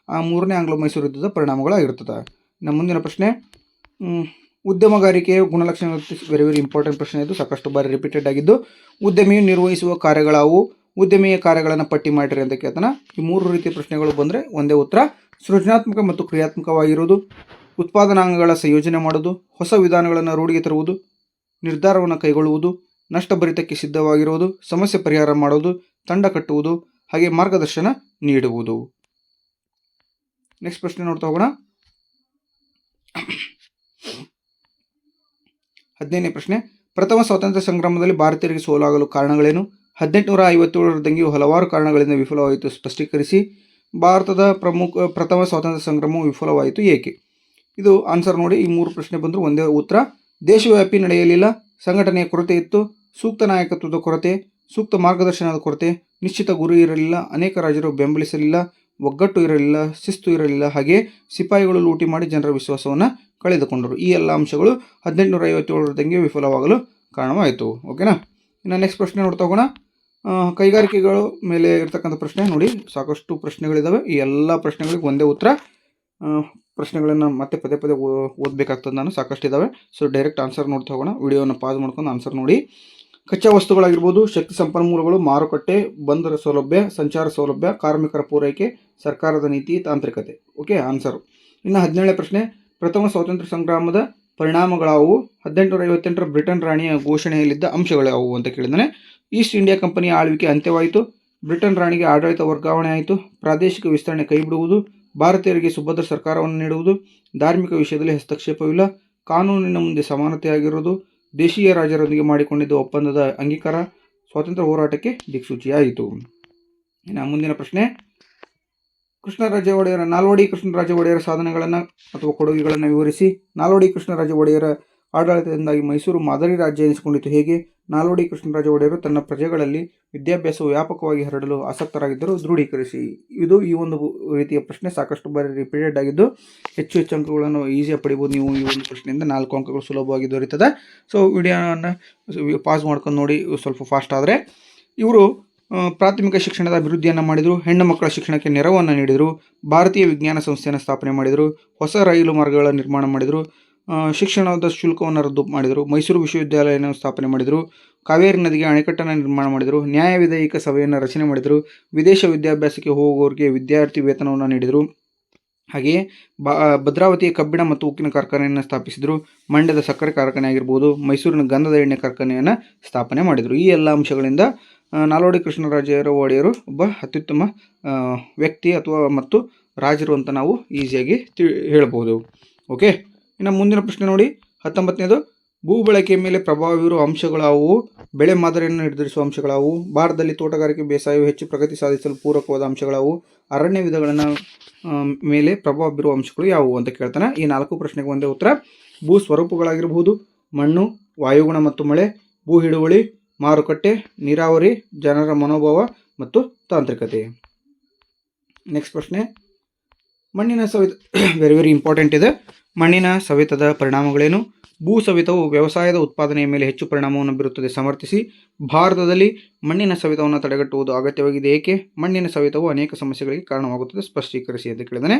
3ನೇ ಆಂಗ್ಲೋ ಮೈಸೂರು ಯುದ್ಧದ ಪರಿಣಾಮಗಳಾಗಿರ್ತದೆ. ಇನ್ನು ಮುಂದಿನ ಪ್ರಶ್ನೆ, ಉದ್ಯಮಗಾರಿಕೆಯ ಗುಣಲಕ್ಷಣಗಳು. ವೆರಿ ವೆರಿ ಇಂಪಾರ್ಟೆಂಟ್ ಪ್ರಶ್ನೆ ಇದು, ಸಾಕಷ್ಟು ಬಾರಿ ರಿಪೀಟೆಡ್ ಆಗಿದ್ದು. ಉದ್ಯಮಿಯು ನಿರ್ವಹಿಸುವ ಕಾರ್ಯಗಳಾವು? ಉದ್ಯಮಿಯ ಕಾರ್ಯಗಳನ್ನು ಪಟ್ಟಿ ಮಾಡಿರಿ ಅಂತ ಕೇಳ್ತಾನೆ. ಈ 3 ರೀತಿಯ ಪ್ರಶ್ನೆಗಳು ಬಂದರೆ ಒಂದೇ ಉತ್ತರ. ಸೃಜನಾತ್ಮಕ ಮತ್ತು ಕ್ರಿಯಾತ್ಮಕವಾಗಿರುವುದು, ಉತ್ಪಾದನಾಂಗಗಳ ಸಂಯೋಜನೆ ಮಾಡುವುದು, ಹೊಸ ವಿಧಾನಗಳನ್ನು ರೂಢಿಗೆ ತರುವುದು, ನಿರ್ಧಾರವನ್ನು ಕೈಗೊಳ್ಳುವುದು, ನಷ್ಟಭರಿತಕ್ಕೆ ಸಿದ್ಧವಾಗಿರುವುದು, ಸಮಸ್ಯೆ ಪರಿಹಾರ ಮಾಡುವುದು, ತಂಡ ಕಟ್ಟುವುದು, ಹಾಗೆ ಮಾರ್ಗದರ್ಶನ ನೀಡುವುದು. ನೆಕ್ಸ್ಟ್ ಪ್ರಶ್ನೆ ನೋಡ್ತಾ ಹೋಗೋಣ. 15ನೇ ಪ್ರಶ್ನೆ, ಪ್ರಥಮ ಸ್ವಾತಂತ್ರ್ಯ ಸಂಗ್ರಾಮದಲ್ಲಿ ಭಾರತೀಯರಿಗೆ ಸೋಲಾಗಲು ಕಾರಣಗಳೇನು? 1857ರ ದಂಗೆಯು ಹಲವಾರು ಕಾರಣಗಳಿಂದ ವಿಫಲವಾಯಿತು, ಸ್ಪಷ್ಟೀಕರಿಸಿ. ಭಾರತದ ಪ್ರಥಮ ಸ್ವಾತಂತ್ರ್ಯ ಸಂಗ್ರಾಮವು ವಿಫಲವಾಯಿತು, ಏಕೆ? ಇದು ಆನ್ಸರ್ ನೋಡಿ. ಈ 3 ಪ್ರಶ್ನೆ ಬಂದರೂ ಒಂದೇ ಉತ್ತರ. ದೇಶವ್ಯಾಪಿ ನಡೆಯಲಿಲ್ಲ, ಸಂಘಟನೆಯ ಕೊರತೆ ಇತ್ತು, ಸೂಕ್ತ ನಾಯಕತ್ವದ ಕೊರತೆ, ಸೂಕ್ತ ಮಾರ್ಗದರ್ಶನದ ಕೊರತೆ, ನಿಶ್ಚಿತ ಗುರಿ ಇರಲಿಲ್ಲ, ಅನೇಕ ರಾಜರು ಬೆಂಬಲಿಸಲಿಲ್ಲ, ಒಗ್ಗಟ್ಟು ಇರಲಿಲ್ಲ, ಶಿಸ್ತು ಇರಲಿಲ್ಲ, ಹಾಗೆ ಸಿಪಾಯಿಗಳು ಲೂಟಿ ಮಾಡಿ ಜನರ ವಿಶ್ವಾಸವನ್ನು ಕಳೆದುಕೊಂಡರು. ಈ ಎಲ್ಲ ಅಂಶಗಳು 1857 ದಂಗೆ ವಿಫಲವಾಗಲು ಕಾರಣವಾಯಿತು. ಓಕೆನಾ. ಇನ್ನು ನೆಕ್ಸ್ಟ್ ಪ್ರಶ್ನೆ ನೋಡ್ತಾ ಹೋಗೋಣ. ಕೈಗಾರಿಕೆಗಳ ಮೇಲೆ ಇರ್ತಕ್ಕಂಥ ಪ್ರಶ್ನೆ ನೋಡಿ, ಸಾಕಷ್ಟು ಪ್ರಶ್ನೆಗಳಿದ್ದಾವೆ. ಈ ಎಲ್ಲ ಪ್ರಶ್ನೆಗಳಿಗೆ ಒಂದೇ ಉತ್ತರ. ಪ್ರಶ್ನೆಗಳನ್ನು ಮತ್ತೆ ಪದೇ ಪದೇ ಓದಬೇಕಾಗ್ತದೆ ನಾನು, ಸಾಕಷ್ಟು ಇದ್ದಾವೆ. ಸೊ ಡೈರೆಕ್ಟ್ ಆನ್ಸರ್ ನೋಡ್ತಾ ಹೋಗೋಣ. ವಿಡಿಯೋನ ಪಾಸ್ ಮಾಡ್ಕೊಂಡು ಆನ್ಸರ್ ನೋಡಿ. ಕಚ್ಚಾ ವಸ್ತುಗಳಾಗಿರ್ಬೋದು, ಶಕ್ತಿ ಸಂಪನ್ಮೂಲಗಳು, ಮಾರುಕಟ್ಟೆ, ಬಂದರ ಸೌಲಭ್ಯ, ಸಂಚಾರ ಸೌಲಭ್ಯ, ಕಾರ್ಮಿಕರ ಪೂರೈಕೆ, ಸರ್ಕಾರದ ನೀತಿ, ತಾಂತ್ರಿಕತೆ. Okay, answer. ಇನ್ನು 17ನೇ ಪ್ರಶ್ನೆ, ಪ್ರಥಮ ಸ್ವಾತಂತ್ರ್ಯ ಸಂಗ್ರಾಮದ ಪರಿಣಾಮಗಳಾವು? 1858 ಬ್ರಿಟನ್ ರಾಣಿಯ ಘೋಷಣೆಯಲ್ಲಿದ್ದ ಅಂಶಗಳು ಯಾವುವು ಅಂತ ಕೇಳಿದ್ದಾನೆ. ಈಸ್ಟ್ ಇಂಡಿಯಾ ಕಂಪನಿಯ ಆಳ್ವಿಕೆ ಅಂತ್ಯವಾಯಿತು, ಬ್ರಿಟನ್ ರಾಣಿಗೆ ಆಡಳಿತ ವರ್ಗಾವಣೆ ಆಯಿತು, ಪ್ರಾದೇಶಿಕ ವಿಸ್ತರಣೆ ಕೈಬಿಡುವುದು, ಭಾರತೀಯರಿಗೆ ಸುಭದ್ರ ಸರ್ಕಾರವನ್ನು ನೀಡುವುದು, ಧಾರ್ಮಿಕ ವಿಷಯದಲ್ಲಿ ಹಸ್ತಕ್ಷೇಪವಿಲ್ಲ, ಕಾನೂನಿನ ಮುಂದೆ ಸಮಾನತೆಯಾಗಿರುವುದು, ದೇಶೀಯ ರಾಜರೊಂದಿಗೆ ಮಾಡಿಕೊಂಡಿದ್ದ ಒಪ್ಪಂದದ ಅಂಗೀಕಾರ, ಸ್ವಾತಂತ್ರ್ಯ ಹೋರಾಟಕ್ಕೆ ದಿಕ್ಸೂಚಿಯಾಯಿತು. ಇನ್ನು ಮುಂದಿನ ಪ್ರಶ್ನೆ, ಕೃಷ್ಣರಾಜ ಒಡೆಯರ ನಾಲ್ವಡಿ ಕೃಷ್ಣರಾಜ ಒಡೆಯರ ಸಾಧನೆಗಳನ್ನು ಅಥವಾ ಕೊಡುಗೆಗಳನ್ನು ವಿವರಿಸಿ. ನಾಲ್ವಡಿ ಕೃಷ್ಣರಾಜ ಒಡೆಯರ ಆಡಳಿತದಿಂದಾಗಿ ಮೈಸೂರು ಮಾದರಿ ರಾಜ್ಯ ಎನಿಸಿಕೊಂಡಿತು ಹೇಗೆ? ನಾಲ್ವಡಿ ಕೃಷ್ಣರಾಜ ಒಡೆಯರು ತನ್ನ ಪ್ರಜೆಗಳಲ್ಲಿ ವಿದ್ಯಾಭ್ಯಾಸವು ವ್ಯಾಪಕವಾಗಿ ಹರಡಲು ಆಸಕ್ತರಾಗಿದ್ದರು, ದೃಢೀಕರಿಸಿ. ಇದು ಈ ಒಂದು ರೀತಿಯ ಪ್ರಶ್ನೆ ಸಾಕಷ್ಟು ಬಾರಿ ರಿಪೀಟೆಡ್ ಆಗಿದ್ದು ಹೆಚ್ಚು ಅಂಕಗಳನ್ನು ಈಸಿಯಾಗಿ ಪಡಿಬೋದು ನೀವು. ಈ ಒಂದು ಪ್ರಶ್ನೆಯಿಂದ 4 ಅಂಕಗಳು ಸುಲಭವಾಗಿ ದೊರೆಯುತ್ತದೆ. ಸೊ ವಿಡಿಯೋನ ಪಾಸ್ ಮಾಡ್ಕೊಂಡು ನೋಡಿ, ಸ್ವಲ್ಪ ಫಾಸ್ಟ್ ಆದರೆ. ಇವರು ಪ್ರಾಥಮಿಕ ಶಿಕ್ಷಣದ ಅಭಿವೃದ್ಧಿಯನ್ನು ಮಾಡಿದರು, ಹೆಣ್ಣು ಮಕ್ಕಳ ಶಿಕ್ಷಣಕ್ಕೆ ನೆರವನ್ನು ನೀಡಿದರು, ಭಾರತೀಯ ವಿಜ್ಞಾನ ಸಂಸ್ಥೆಯನ್ನು ಸ್ಥಾಪನೆ ಮಾಡಿದರು, ಹೊಸ ರೈಲು ಮಾರ್ಗಗಳ ನಿರ್ಮಾಣ ಮಾಡಿದರು, ಶಿಕ್ಷಣದ ಶುಲ್ಕವನ್ನು ರದ್ದು ಮಾಡಿದರು, ಮೈಸೂರು ವಿಶ್ವವಿದ್ಯಾಲಯವನ್ನು ಸ್ಥಾಪನೆ ಮಾಡಿದರು, ಕಾವೇರಿ ನದಿಗೆ ಅಣೆಕಟ್ಟನ್ನು ನಿರ್ಮಾಣ ಮಾಡಿದರು, ನ್ಯಾಯ ವಿಧೇಯಕ ಸಭೆಯನ್ನು ರಚನೆ ಮಾಡಿದರು, ವಿದೇಶ ವಿದ್ಯಾಭ್ಯಾಸಕ್ಕೆ ಹೋಗುವವರಿಗೆ ವಿದ್ಯಾರ್ಥಿ ವೇತನವನ್ನು ನೀಡಿದರು, ಹಾಗೆಯೇ ಭದ್ರಾವತಿಯ ಕಬ್ಬಿಣ ಮತ್ತು ಉಕ್ಕಿನ ಕಾರ್ಖಾನೆಯನ್ನು ಸ್ಥಾಪಿಸಿದರು, ಮಂಡ್ಯದ ಸಕ್ಕರೆ ಕಾರ್ಖಾನೆ ಆಗಿರ್ಬೋದು, ಮೈಸೂರಿನ ಗಂಧದ ಎಣ್ಣೆ ಕಾರ್ಖಾನೆಯನ್ನು ಸ್ಥಾಪನೆ ಮಾಡಿದರು. ಈ ಎಲ್ಲ ಅಂಶಗಳಿಂದ ನಾಲ್ವಡಿ ಕೃಷ್ಣರಾಜ ಒಡೆಯರು ಒಬ್ಬ ಅತ್ಯುತ್ತಮ ವ್ಯಕ್ತಿ ಅಥವಾ ಮತ್ತು ರಾಜರು ಅಂತ ನಾವು ಈಸಿಯಾಗಿ ಹೇಳ್ಬೋದು. ಓಕೆ, ಇನ್ನು ಮುಂದಿನ ಪ್ರಶ್ನೆ ನೋಡಿ, 19ನೇದು, ಭೂ ಬಳಕೆಯ ಮೇಲೆ ಪ್ರಭಾವ ಬೀರುವ ಅಂಶಗಳಾವುವು? ಬೆಳೆ ಮಾದರಿಯನ್ನು ನಿರ್ಧರಿಸುವ ಅಂಶಗಳಾವುವು? ಭಾರತದಲ್ಲಿ ತೋಟಗಾರಿಕೆ ಬೇಸಾಯವು ಹೆಚ್ಚು ಪ್ರಗತಿ ಸಾಧಿಸಲು ಪೂರಕವಾದ ಅಂಶಗಳಾವುವು? ಅರಣ್ಯ ವಿಧಗಳನ್ನು ಮೇಲೆ ಪ್ರಭಾವ ಬೀರುವ ಅಂಶಗಳು ಯಾವುವು ಅಂತ ಕೇಳ್ತಾನೆ. ಈ 4 ಪ್ರಶ್ನೆಗೆ ಒಂದೇ ಉತ್ತರ. ಭೂ ಸ್ವರೂಪಗಳಾಗಿರಬಹುದು, ಮಣ್ಣು, ವಾಯುಗುಣ ಮತ್ತು ಮಳೆ, ಭೂ ಹಿಡುವಳಿ, ಮಾರುಕಟ್ಟೆ, ನೀರಾವರಿ, ಜನರ ಮನೋಭಾವ ಮತ್ತು ತಾಂತ್ರಿಕತೆ. ನೆಕ್ಸ್ಟ್ ಪ್ರಶ್ನೆ, ಮಣ್ಣಿನ ಸವೆತ ವೆರಿ ವೆರಿ ಇಂಪಾರ್ಟೆಂಟ್ ಇದೆ. ಮಣ್ಣಿನ ಸವೆತದ ಪರಿಣಾಮಗಳೇನು? ಭೂ ಸವೆತವು ವ್ಯವಸಾಯದ ಉತ್ಪಾದನೆಯ ಮೇಲೆ ಹೆಚ್ಚು ಪರಿಣಾಮವನ್ನು ಬೀರುತ್ತದೆ, ಸಮರ್ಥಿಸಿ. ಭಾರತದಲ್ಲಿ ಮಣ್ಣಿನ ಸವೆತವನ್ನು ತಡೆಗಟ್ಟುವುದು ಅಗತ್ಯವಾಗಿದೆ, ಏಕೆ? ಮಣ್ಣಿನ ಸವೆತವು ಅನೇಕ ಸಮಸ್ಯೆಗಳಿಗೆ ಕಾರಣವಾಗುತ್ತದೆ, ಸ್ಪಷ್ಟೀಕರಿಸಿ ಅಂತ ಕೇಳಿದಾನೆ.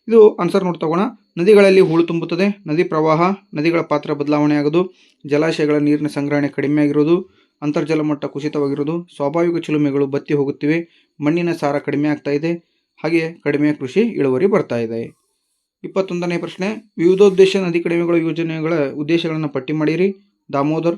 ಇದು ಆನ್ಸರ್ ನೋಡ್ತಾ ಹೋಗೋಣ. ನದಿಗಳಲ್ಲಿ ಹೂಳು ತುಂಬುತ್ತದೆ, ನದಿ ಪ್ರವಾಹ, ನದಿಗಳ ಪಾತ್ರ ಬದಲಾವಣೆಯಾಗೋದು, ಜಲಾಶಯಗಳ ನೀರಿನ ಸಂಗ್ರಹಣೆ ಕಡಿಮೆಯಾಗಿರುವುದು, ಅಂತರ್ಜಲ ಮಟ್ಟ ಕುಸಿತವಾಗಿರುವುದು, ಸ್ವಾಭಾವಿಕ ಚಿಲುಮೆಗಳು ಬತ್ತಿ ಹೋಗುತ್ತಿವೆ, ಮಣ್ಣಿನ ಸಾರ ಕಡಿಮೆ ಆಗ್ತಾ ಇದೆ, ಹಾಗೆ ಕಡಿಮೆ ಕೃಷಿ ಇಳುವರಿ ಬರ್ತಾ ಇದೆ. 21ನೇ ಪ್ರಶ್ನೆ, ವಿವಿಧೋದ್ದೇಶ ನದಿ ಕಡಿಮೆಗಳ ಯೋಜನೆಗಳ ಉದ್ದೇಶಗಳನ್ನು ಪಟ್ಟಿ ಮಾಡಿರಿ. ದಾಮೋದರ್,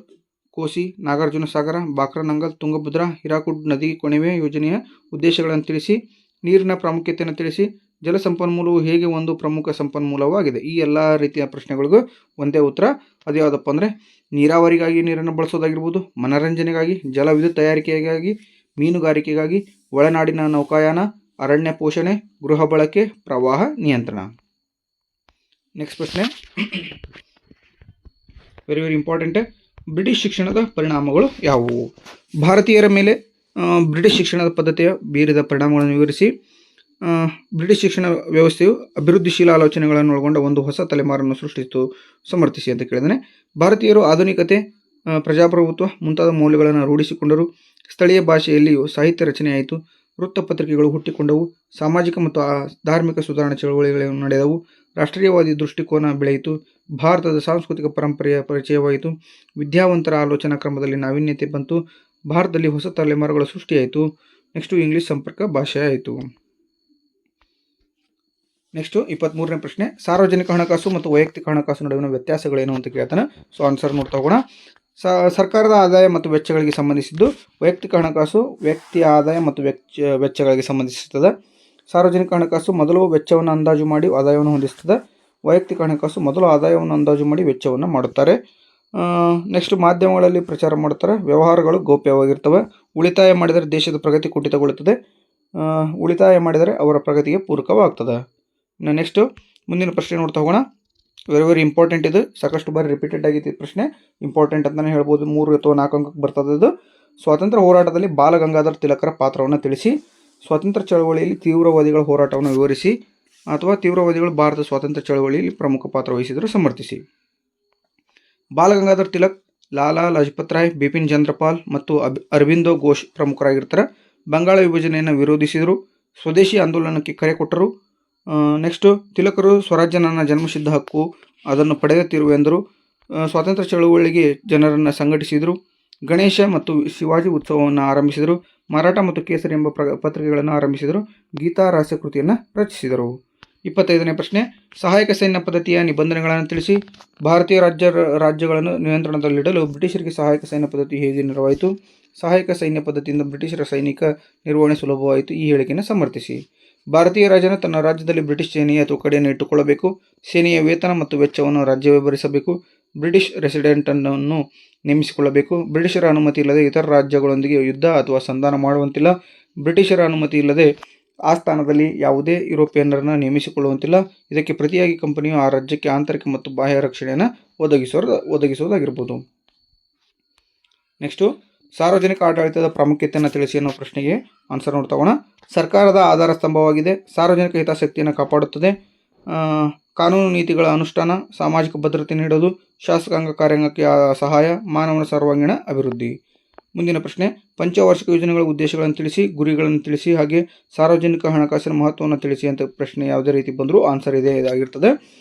ಕೋಸಿ, ನಾಗಾರ್ಜುನ ಸಾಗರ, ಬಾಕ್ರಾನಂಗಲ್, ತುಂಗಭದ್ರಾ, ಹಿರಾಕುಡ್ ನದಿ ಕಣಿವೆ ಯೋಜನೆಯ ಉದ್ದೇಶಗಳನ್ನು ತಿಳಿಸಿ. ನೀರಿನ ಪ್ರಾಮುಖ್ಯತೆಯನ್ನು ತಿಳಿಸಿ. ಜಲ ಸಂಪನ್ಮೂಲವು ಹೇಗೆ ಒಂದು ಪ್ರಮುಖ ಸಂಪನ್ಮೂಲವಾಗಿದೆ? ಈ ಎಲ್ಲ ರೀತಿಯ ಪ್ರಶ್ನೆಗಳಿಗೂ ಒಂದೇ ಉತ್ತರ. ಅದು ಯಾವುದಪ್ಪ ಅಂದರೆ, ನೀರಾವರಿಗಾಗಿ ನೀರನ್ನು ಬಳಸೋದಾಗಿರ್ಬೋದು, ಮನರಂಜನೆಗಾಗಿ, ಜಲ ವಿದ್ಯುತ್ ತಯಾರಿಕೆಗಾಗಿ, ಮೀನುಗಾರಿಕೆಗಾಗಿ, ಒಳನಾಡಿನ ನೌಕಾಯಾನ, ಅರಣ್ಯ ಪೋಷಣೆ, ಗೃಹ ಬಳಕೆ, ಪ್ರವಾಹ ನಿಯಂತ್ರಣ. ನೆಕ್ಸ್ಟ್ ಪ್ರಶ್ನೆ, ವೆರಿ ವೆರಿ ಇಂಪಾರ್ಟೆಂಟ್. ಬ್ರಿಟಿಷ್ ಶಿಕ್ಷಣದ ಪರಿಣಾಮಗಳು ಯಾವುವು? ಭಾರತೀಯರ ಮೇಲೆ ಬ್ರಿಟಿಷ್ ಶಿಕ್ಷಣದ ಪದ್ಧತಿಯ ಬೀರಿದ ಪರಿಣಾಮಗಳನ್ನು ವಿವರಿಸಿ. ಬ್ರಿಟಿಷ್ ಶಿಕ್ಷಣ ವ್ಯವಸ್ಥೆಯು ಅಭಿವೃದ್ಧಿಶೀಲ ಆಲೋಚನೆಗಳನ್ನು ಒಳಗೊಂಡ ಒಂದು ಹೊಸ ತಲೆಮಾರನ್ನು ಸೃಷ್ಟಿಸಿತು, ಸಮರ್ಥಿಸಿ ಅಂತ ಕೇಳಿದಾನೆ. ಭಾರತೀಯರು ಆಧುನಿಕತೆ, ಪ್ರಜಾಪ್ರಭುತ್ವ ಮುಂತಾದ ಮೌಲ್ಯಗಳನ್ನು ರೂಢಿಸಿಕೊಂಡರು. ಸ್ಥಳೀಯ ಭಾಷೆಯಲ್ಲಿಯೂ ಸಾಹಿತ್ಯ ರಚನೆಯಾಯಿತು. ವೃತ್ತಪತ್ರಿಕೆಗಳು ಹುಟ್ಟಿಕೊಂಡವು. ಸಾಮಾಜಿಕ ಮತ್ತು ಧಾರ್ಮಿಕ ಸುಧಾರಣಾ ಚಳವಳಿಗಳು ನಡೆದವು. ರಾಷ್ಟ್ರೀಯವಾದಿ ದೃಷ್ಟಿಕೋನ ಬೆಳೆಯಿತು. ಭಾರತದ ಸಾಂಸ್ಕೃತಿಕ ಪರಂಪರೆಯ ಪರಿಚಯವಾಯಿತು. ವಿದ್ಯಾವಂತರ ಆಲೋಚನಾ ಕ್ರಮದಲ್ಲಿ ನಾವೀನ್ಯತೆ ಬಂತು. ಭಾರತದಲ್ಲಿ ಹೊಸ ತಲೆಮಾರುಗಳ ಸೃಷ್ಟಿಯಾಯಿತು. ನೆಕ್ಸ್ಟು ಇಂಗ್ಲೀಷ್ ಸಂಪರ್ಕ ಭಾಷೆ ಆಯಿತು. ನೆಕ್ಸ್ಟು 23ನೇ ಪ್ರಶ್ನೆ, ಸಾರ್ವಜನಿಕ ಹಣಕಾಸು ಮತ್ತು ವೈಯಕ್ತಿಕ ಹಣಕಾಸು ನಡುವಿನ ವ್ಯತ್ಯಾಸಗಳೇನು ಅಂತ ಕೇಳ್ತಾನೆ. ಸೊ ಆನ್ಸರ್ ನೋಡ್ತಾ ಹೋಗೋಣ. ಸರ್ಕಾರದ ಆದಾಯ ಮತ್ತು ವೆಚ್ಚಗಳಿಗೆ ಸಂಬಂಧಿಸಿದ್ದು. ವೈಯಕ್ತಿಕ ಹಣಕಾಸು ವ್ಯಕ್ತಿಯ ಆದಾಯ ಮತ್ತು ವೆಚ್ಚಗಳಿಗೆ ಸಂಬಂಧಿಸುತ್ತದೆ. ಸಾರ್ವಜನಿಕ ಹಣಕಾಸು ಮೊದಲು ವೆಚ್ಚವನ್ನು ಅಂದಾಜು ಮಾಡಿ ಆದಾಯವನ್ನು ಹೊಂದಿಸುತ್ತದೆ. ವೈಯಕ್ತಿಕ ಹಣಕಾಸು ಮೊದಲು ಆದಾಯವನ್ನು ಅಂದಾಜು ಮಾಡಿ ವೆಚ್ಚವನ್ನು ಮಾಡುತ್ತಾರೆ. ನೆಕ್ಸ್ಟ್ ಮಾಧ್ಯಮಗಳಲ್ಲಿ ಪ್ರಚಾರ ಮಾಡುತ್ತಾರೆ. ವ್ಯವಹಾರಗಳು ಗೌಪ್ಯವಾಗಿರ್ತವೆ. ಉಳಿತಾಯ ಮಾಡಿದರೆ ದೇಶದ ಪ್ರಗತಿ ಕುಂಠಿತಗೊಳ್ಳುತ್ತದೆ. ಉಳಿತಾಯ ಮಾಡಿದರೆ ಅವರ ಪ್ರಗತಿಗೆ ಪೂರಕವಾಗ್ತದೆ. ಇನ್ನು ನೆಕ್ಸ್ಟು ಮುಂದಿನ ಪ್ರಶ್ನೆ ನೋಡ್ತಾ ಹೋಗೋಣ. ವೆರಿ ವೆರಿ ಇಂಪಾರ್ಟೆಂಟ್ ಇದು, ಸಾಕಷ್ಟು ಬಾರಿ ರಿಪೀಟೆಡ್ ಆಗಿತ್ತು ಪ್ರಶ್ನೆ. ಇಂಪಾರ್ಟೆಂಟ್ ಅಂತಲೇ ಹೇಳ್ಬೋದು. 3 ಅಥವಾ 4 ಅಂಕಕ್ಕೆ ಬರ್ತದೆ ಇದು. ಸ್ವಾತಂತ್ರ್ಯ ಹೋರಾಟದಲ್ಲಿ ಬಾಲಗಂಗಾಧರ ತಿಲಕರ ಪಾತ್ರವನ್ನು ತಿಳಿಸಿ. ಸ್ವಾತಂತ್ರ್ಯ ಚಳವಳಿಯಲ್ಲಿ ತೀವ್ರವಾದಿಗಳ ಹೋರಾಟವನ್ನು ವಿವರಿಸಿ ಅಥವಾ ತೀವ್ರವಾದಿಗಳು ಭಾರತ ಸ್ವಾತಂತ್ರ್ಯ ಚಳವಳಿಯಲ್ಲಿ ಪ್ರಮುಖ ಪಾತ್ರ ವಹಿಸಿದರು ಸಮರ್ಥಿಸಿ. ಬಾಲಗಂಗಾಧರ್ ತಿಲಕ್, ಲಾಲಾ ಲಜಪತ್ ರಾಯ್, ಬಿಪಿನ್ ಚಂದ್ರಪಾಲ್ ಮತ್ತು ಅರಬಿಂದೋ ಘೋಷ್ ಪ್ರಮುಖರಾಗಿರ್ತಾರೆ. ಬಂಗಾಳ ವಿಭಜನೆಯನ್ನು ವಿರೋಧಿಸಿದರು. ಸ್ವದೇಶಿ ಆಂದೋಲನಕ್ಕೆ ಕರೆ ಕೊಟ್ಟರು. ನೆಕ್ಸ್ಟು ತಿಲಕರು ಸ್ವರಾಜ್ಯ ನನ್ನ ಜನ್ಮಸಿದ್ಧ ಹಕ್ಕು, ಅದನ್ನು ಪಡೆದ ತೀರುವೆ ಎಂದರು. ಸ್ವಾತಂತ್ರ್ಯ ಚಳವಳಿಗೆ ಜನರನ್ನು ಸಂಘಟಿಸಿದರು. ಗಣೇಶ ಮತ್ತು ಶಿವಾಜಿ ಉತ್ಸವವನ್ನು ಆರಂಭಿಸಿದರು. ಮರಾಠ ಮತ್ತು ಕೇಸರಿ ಎಂಬ ಪತ್ರಿಕೆಗಳನ್ನು ಆರಂಭಿಸಿದರು. ಗೀತಾ ರಹಸ್ಯ ಕೃತಿಯನ್ನು ರಚಿಸಿದರು. 25ನೇ ಪ್ರಶ್ನೆ, ಸಹಾಯಕ ಸೈನ್ಯ ಪದ್ಧತಿಯ ನಿಬಂಧನೆಗಳನ್ನು ತಿಳಿಸಿ. ಭಾರತೀಯ ರಾಜ್ಯಗಳನ್ನು ನಿಯಂತ್ರಣದಲ್ಲಿಡಲು ಬ್ರಿಟಿಷರಿಗೆ ಸಹಾಯಕ ಸೈನ್ಯ ಪದ್ಧತಿ ಹೇಗೆ ನೆರವಾಯಿತು? ಸಹಾಯಕ ಸೈನ್ಯ ಪದ್ಧತಿಯಿಂದ ಬ್ರಿಟಿಷರ ಸೈನಿಕ ನಿರ್ವಹಣೆ ಸುಲಭವಾಯಿತು. ಈ ಹೇಳಿಕೆಯನ್ನು ಸಮರ್ಥಿಸಿ. ಭಾರತೀಯ ರಾಜನು ತನ್ನ ರಾಜ್ಯದಲ್ಲಿ ಬ್ರಿಟಿಷ್ ಸೇನೆಯ ತುಕಡಿಯನ್ನು ಇಟ್ಟುಕೊಳ್ಳಬೇಕು. ಸೇನೆಯ ವೇತನ ಮತ್ತು ವೆಚ್ಚವನ್ನು ರಾಜ್ಯವೇ ಭರಿಸಬೇಕು. ಬ್ರಿಟಿಷ್ ರೆಸಿಡೆಂಟನ್ನು ನೇಮಿಸಿಕೊಳ್ಳಬೇಕು. ಬ್ರಿಟಿಷರ ಅನುಮತಿ ಇಲ್ಲದೆ ಇತರ ರಾಜ್ಯಗಳೊಂದಿಗೆ ಯುದ್ಧ ಅಥವಾ ಸಂಧಾನ ಮಾಡುವಂತಿಲ್ಲ. ಬ್ರಿಟಿಷರ ಅನುಮತಿ ಇಲ್ಲದೆ ಆ ಸ್ಥಾನದಲ್ಲಿ ಯಾವುದೇ ಯುರೋಪಿಯನ್ನರನ್ನು ನೇಮಿಸಿಕೊಳ್ಳುವಂತಿಲ್ಲ. ಇದಕ್ಕೆ ಪ್ರತಿಯಾಗಿ ಕಂಪನಿಯು ಆ ರಾಜ್ಯಕ್ಕೆ ಆಂತರಿಕ ಮತ್ತು ಬಾಹ್ಯ ರಕ್ಷಣೆಯನ್ನು ಒದಗಿಸುವುದಾಗಿರ್ಬೋದು. ನೆಕ್ಸ್ಟು, ಸಾರ್ವಜನಿಕ ಆಡಳಿತದ ಪ್ರಾಮುಖ್ಯತೆಯನ್ನು ತಿಳಿಸಿ ಅನ್ನೋ ಪ್ರಶ್ನೆಗೆ ಆನ್ಸರ್ ನೋಡ್ತಾಗೋಣ. ಸರ್ಕಾರದ ಆಧಾರ ಸ್ತಂಭವಾಗಿದೆ. ಸಾರ್ವಜನಿಕ ಹಿತಾಸಕ್ತಿಯನ್ನು ಕಾಪಾಡುತ್ತದೆ. ಕಾನೂನು ನೀತಿಗಳ ಅನುಷ್ಠಾನ, ಸಾಮಾಜಿಕ ಭದ್ರತೆ ನೀಡೋದು, ಶಾಸಕಾಂಗ ಕಾರ್ಯಾಂಗಕ್ಕೆ ಸಹಾಯ, ಮಾನವನ ಸರ್ವಾಂಗೀಣ ಅಭಿವೃದ್ಧಿ. ಮುಂದಿನ ಪ್ರಶ್ನೆ, ಪಂಚವಾರ್ಷಿಕ ಯೋಜನೆಗಳ ಉದ್ದೇಶಗಳನ್ನು ತಿಳಿಸಿ, ಗುರಿಗಳನ್ನು ತಿಳಿಸಿ, ಹಾಗೆ ಸಾರ್ವಜನಿಕ ಹಣಕಾಸಿನ ಮಹತ್ವವನ್ನು ತಿಳಿಸಿ ಅಂತ ಪ್ರಶ್ನೆ ಯಾವುದೇ ರೀತಿ ಬಂದರೂ ಆನ್ಸರ್ ಇದಾಗಿರ್ತದೆ.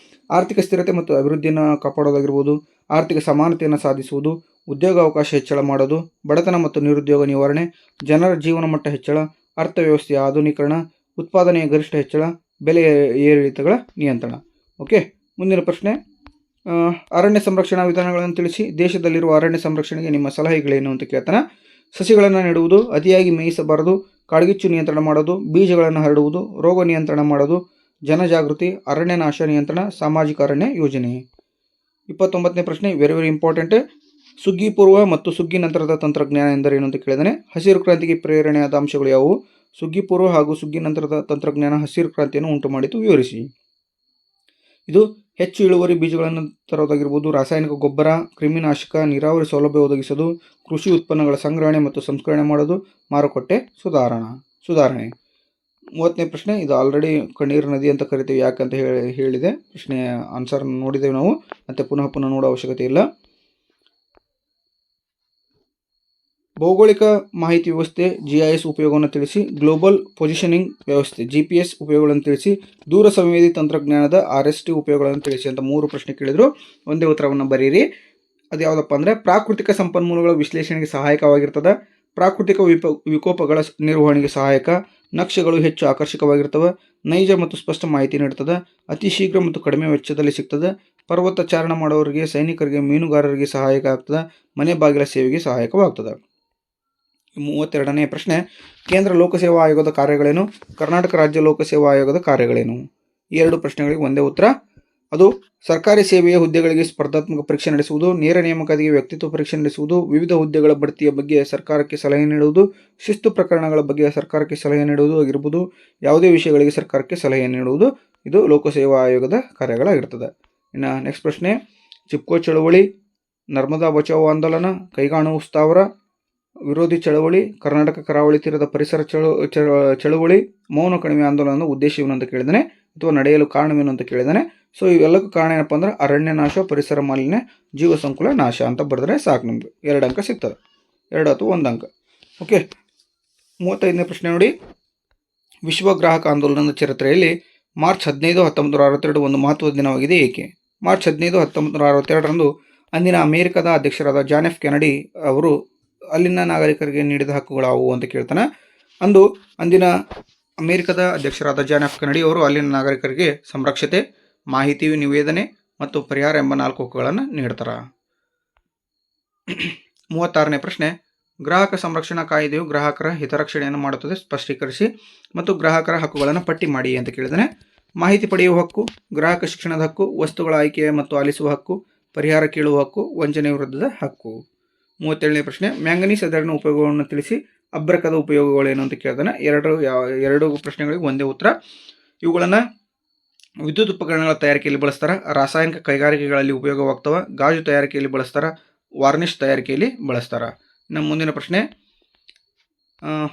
ಆರ್ಥಿಕ ಸ್ಥಿರತೆ ಮತ್ತು ಅಭಿವೃದ್ಧಿಯನ್ನು ಕಾಪಾಡೋದಾಗಿರ್ಬೋದು, ಆರ್ಥಿಕ ಸಮಾನತೆಯನ್ನು ಸಾಧಿಸುವುದು, ಉದ್ಯೋಗಾವಕಾಶ ಹೆಚ್ಚಳ ಮಾಡೋದು, ಬಡತನ ಮತ್ತು ನಿರುದ್ಯೋಗ ನಿವಾರಣೆ, ಜನರ ಜೀವನ ಮಟ್ಟ ಹೆಚ್ಚಳ, ಅರ್ಥವ್ಯವಸ್ಥೆಯ ಆಧುನೀಕರಣ, ಉತ್ಪಾದನೆಯ ಗರಿಷ್ಠ ಹೆಚ್ಚಳ, ಬೆಲೆ ಏರಿಳಿತಗಳ ನಿಯಂತ್ರಣ. ಓಕೆ, ಮುಂದಿನ ಪ್ರಶ್ನೆ, ಅರಣ್ಯ ಸಂರಕ್ಷಣಾ ವಿಧಾನಗಳನ್ನು ತಿಳಿಸಿ. ದೇಶದಲ್ಲಿರುವ ಅರಣ್ಯ ಸಂರಕ್ಷಣೆಗೆ ನಿಮ್ಮ ಸಲಹೆಗಳೇನು ಅಂತ ಕೇಳ್ತಾನೆ. ಸಸಿಗಳನ್ನು ನೆಡುವುದು, ಅತಿಯಾಗಿ ಮೇಯಿಸಬಾರದು, ಕಾಡ್ಗಿಚ್ಚು ನಿಯಂತ್ರಣ ಮಾಡೋದು, ಬೀಜಗಳನ್ನು ಹರಡುವುದು, ರೋಗ ನಿಯಂತ್ರಣ ಮಾಡೋದು, ಜನಜಾಗೃತಿ, ಅರಣ್ಯ ನಾಶ ನಿಯಂತ್ರಣ, ಸಾಮಾಜಿಕ ಅರಣ್ಯ ಯೋಜನೆ. 29ನೇ ಪ್ರಶ್ನೆ, ವೆರಿ ವೆರಿ ಇಂಪಾರ್ಟೆಂಟ್. ಸುಗ್ಗಿ ಪೂರ್ವ ಮತ್ತು ಸುಗ್ಗಿ ನಂತರದ ತಂತ್ರಜ್ಞಾನ ಎಂದರೇನು ಅಂತ ಕೇಳಿದಾನೆ. ಹಸಿರು ಕ್ರಾಂತಿಗೆ ಪ್ರೇರಣೆಯಾದ ಅಂಶಗಳು ಯಾವುವು? ಸುಗ್ಗಿ ಪೂರ್ವ ಹಾಗೂ ಸುಗ್ಗಿ ನಂತರದ ತಂತ್ರಜ್ಞಾನ ಹಸಿರು ಕ್ರಾಂತಿಯನ್ನು ಉಂಟು ಮಾಡಿತು, ವಿವರಿಸಿ. ಇದು ಹೆಚ್ಚು ಇಳುವರಿ ಬೀಜಗಳನ್ನು ತರೋದಾಗಿರ್ಬೋದು, ರಾಸಾಯನಿಕ ಗೊಬ್ಬರ, ಕ್ರಿಮಿನಾಶಕ, ನೀರಾವರಿ ಸೌಲಭ್ಯ ಒದಗಿಸೋದು, ಕೃಷಿ ಉತ್ಪನ್ನಗಳ ಸಂಗ್ರಹಣೆ ಮತ್ತು ಸಂಸ್ಕರಣೆ ಮಾಡೋದು, ಮಾರುಕಟ್ಟೆ ಸುಧಾರಣೆ. 30ನೇ ಪ್ರಶ್ನೆ, ಇದು ಆಲ್ರೆಡಿ ಕಣ್ಣೀರು ನದಿ ಅಂತ ಕರಿತೀವಿ, ಯಾಕಂತ ಹೇಳಿದೆ. ಪ್ರಶ್ನೆ ಆನ್ಸರ್ ನೋಡಿದ್ದೇವೆ ನಾವು, ಮತ್ತೆ ಪುನಃ ನೋಡೋ ಅವಶ್ಯಕತೆ ಇಲ್ಲ. ಭೌಗೋಳಿಕ ಮಾಹಿತಿ ವ್ಯವಸ್ಥೆ GIS ಉಪಯೋಗವನ್ನು ತಿಳಿಸಿ. ಗ್ಲೋಬಲ್ ಪೊಸಿಷನಿಂಗ್ ವ್ಯವಸ್ಥೆ GPS ಉಪಯೋಗಗಳನ್ನು ತಿಳಿಸಿ. ದೂರ ಸಂವೇದಿ ತಂತ್ರಜ್ಞಾನದ RST ಉಪಯೋಗಗಳನ್ನು ತಿಳಿಸಿ ಅಂತ 3 ಪ್ರಶ್ನೆ ಕೇಳಿದ್ರು. ಒಂದೇ ಉತ್ತರವನ್ನು ಬರೀರಿ. ಅದು ಯಾವುದಪ್ಪ ಅಂದರೆ, ಪ್ರಾಕೃತಿಕ ಸಂಪನ್ಮೂಲಗಳ ವಿಶ್ಲೇಷಣೆಗೆ ಸಹಾಯಕವಾಗಿರ್ತದೆ, ಪ್ರಾಕೃತಿಕ ವಿಕೋಪಗಳ ನಿರ್ವಹಣೆಗೆ ಸಹಾಯಕ, ನಕ್ಷೆಗಳು ಹೆಚ್ಚು ಆಕರ್ಷಕವಾಗಿರ್ತವೆ, ನೈಜ ಮತ್ತು ಸ್ಪಷ್ಟ ಮಾಹಿತಿ ನೀಡುತ್ತದೆ, ಅತಿ ಶೀಘ್ರ ಮತ್ತು ಕಡಿಮೆ ವೆಚ್ಚದಲ್ಲಿ ಸಿಗ್ತದೆ, ಪರ್ವತ ಚಾರಣ ಮಾಡೋರಿಗೆ, ಸೈನಿಕರಿಗೆ, ಮೀನುಗಾರರಿಗೆ ಸಹಾಯಕ ಆಗ್ತದೆ, ಮನೆ ಬಾಗಿಲ ಸೇವೆಗೆ ಸಹಾಯಕವಾಗ್ತದೆ. 32ನೇ ಪ್ರಶ್ನೆ, ಕೇಂದ್ರ ಲೋಕಸೇವಾ ಆಯೋಗದ ಕಾರ್ಯಗಳೇನು? ಕರ್ನಾಟಕ ರಾಜ್ಯ ಲೋಕಸೇವಾ ಆಯೋಗದ ಕಾರ್ಯಗಳೇನು? ಈ 2 ಪ್ರಶ್ನೆಗಳಿಗೆ ಒಂದೇ ಉತ್ತರ. ಅದು ಸರ್ಕಾರಿ ಸೇವೆಯ ಹುದ್ದೆಗಳಿಗೆ ಸ್ಪರ್ಧಾತ್ಮಕ ಪರೀಕ್ಷೆ ನಡೆಸುವುದು, ನೇರ ನೇಮಕಾತಿಗೆ ವ್ಯಕ್ತಿತ್ವ ಪರೀಕ್ಷೆ ನಡೆಸುವುದು, ವಿವಿಧ ಹುದ್ದೆಗಳ ಬಡ್ತಿಯ ಬಗ್ಗೆ ಸರ್ಕಾರಕ್ಕೆ ಸಲಹೆ ನೀಡುವುದು, ಶಿಸ್ತು ಪ್ರಕರಣಗಳ ಬಗ್ಗೆ ಸರ್ಕಾರಕ್ಕೆ ಸಲಹೆ ನೀಡುವುದು ಆಗಿರ್ಬೋದು, ಯಾವುದೇ ವಿಷಯಗಳಿಗೆ ಸರ್ಕಾರಕ್ಕೆ ಸಲಹೆ ನೀಡುವುದು, ಇದು ಲೋಕಸೇವಾ ಆಯೋಗದ ಕಾರ್ಯಗಳಾಗಿರ್ತದೆ. ಇನ್ನು ನೆಕ್ಸ್ಟ್ ಪ್ರಶ್ನೆ, ಚಿಪ್ಕೋ ಚಳವಳಿ, ನರ್ಮದಾ ಬಚಾವೋ ಆಂದೋಲನ, ಕೈಗಾಣು ಸ್ಥಾವರ ವಿರೋಧಿ ಚಳವಳಿ, ಕರ್ನಾಟಕ ಕರಾವಳಿ ತೀರದ ಪರಿಸರ ಚಳವಳಿ, ಮೌನ ಕಣಿವೆ ಆಂದೋಲನದ ಉದ್ದೇಶವೇನು ಅಂತ ಕೇಳಿದಾನೆ, ಅಥವಾ ನಡೆಯಲು ಕಾರಣವೇನು ಅಂತ ಕೇಳಿದಾನೆ. ಸೊ ಇವೆಲ್ಲಕ್ಕೂ ಕಾರಣ ಏನಪ್ಪ ಅಂದ್ರೆ, ಅರಣ್ಯ ನಾಶ, ಪರಿಸರ ಮಾಲಿನ್ಯ, ಜೀವ ಸಂಕುಲ ನಾಶ ಅಂತ ಬರೆದ್ರೆ ಸಾಕು, ನಿಮ್ಗೆ 2 ಅಂಕ ಸಿಗ್ತದೆ, 2 ಅಥವಾ 1 ಅಂಕ. ಓಕೆ, 35ನೇ ಪ್ರಶ್ನೆ ನೋಡಿ. ವಿಶ್ವ ಗ್ರಾಹಕ ಆಂದೋಲನದ ಚರಿತ್ರೆಯಲ್ಲಿ ಮಾರ್ಚ್ 15, 1962 ಒಂದು ಮಹತ್ವದ ದಿನವಾಗಿದೆ, ಏಕೆ? ಮಾರ್ಚ್ 15, 1962ರಂದು ಅಂದಿನ ಅಮೆರಿಕದ ಅಧ್ಯಕ್ಷರಾದ ಜಾನ್ ಎಫ್ ಕೆನಡಿ ಅವರು ಅಲ್ಲಿನ ನಾಗರಿಕರಿಗೆ ನೀಡಿದ ಹಕ್ಕುಗಳಾವು ಅಂತ ಕೇಳ್ತಾನೆ. ಅಂದಿನ ಅಮೆರಿಕದ ಅಧ್ಯಕ್ಷರಾದ ಜಾನ್ ಎಫ್ ಕೆನಡಿ ಅವರು ಅಲ್ಲಿನ ನಾಗರಿಕರಿಗೆ ಸಂರಕ್ಷತೆ, ಮಾಹಿತಿ ನಿವೇದನೆ ಮತ್ತು ಪರಿಹಾರ ಎಂಬ 4 ಹಕ್ಕುಗಳನ್ನು ನೀಡ್ತಾರೆ. 36ನೇ ಪ್ರಶ್ನೆ, ಗ್ರಾಹಕ ಸಂರಕ್ಷಣಾ ಕಾಯ್ದೆಯು ಗ್ರಾಹಕರ ಹಿತರಕ್ಷಣೆಯನ್ನು ಮಾಡುತ್ತದೆ, ಸ್ಪಷ್ಟೀಕರಿಸಿ, ಮತ್ತು ಗ್ರಾಹಕರ ಹಕ್ಕುಗಳನ್ನು ಪಟ್ಟಿ ಮಾಡಿ ಅಂತ ಕೇಳಿದಾನೆ. ಮಾಹಿತಿ ಪಡೆಯುವ ಹಕ್ಕು, ಗ್ರಾಹಕ ಶಿಕ್ಷಣದ ಹಕ್ಕು, ವಸ್ತುಗಳ ಆಯ್ಕೆ ಮತ್ತು ಆಲಿಸುವ ಹಕ್ಕು, ಪರಿಹಾರ ಕೇಳುವ ಹಕ್ಕು, ವಂಚನೆ ವಿರುದ್ಧದ ಹಕ್ಕು. 37ನೇ ಪ್ರಶ್ನೆ, ಮ್ಯಾಂಗನೀಸ್ ಅದರಿನ ಉಪಯೋಗವನ್ನು ತಿಳಿಸಿ. ಅಬ್ರಕದ ಉಪಯೋಗಗಳೇನು ಅಂತ ಕೇಳ್ತಾನೆ. 2 ಪ್ರಶ್ನೆಗಳಿಗೆ ಒಂದೇ ಉತ್ತರ. ಇವುಗಳನ್ನು ವಿದ್ಯುತ್ ಉಪಕರಣಗಳ ತಯಾರಿಕೆಯಲ್ಲಿ ಬಳಸ್ತಾರೆ, ರಾಸಾಯನಿಕ ಕೈಗಾರಿಕೆಗಳಲ್ಲಿ ಉಪಯೋಗವಾಗ್ತವೆ, ಗಾಜು ತಯಾರಿಕೆಯಲ್ಲಿ ಬಳಸ್ತಾರೆ, ವಾರ್ನಿಷ್ ತಯಾರಿಕೆಯಲ್ಲಿ ಬಳಸ್ತಾರೆ. ಇನ್ನು ಮುಂದಿನ ಪ್ರಶ್ನೆ,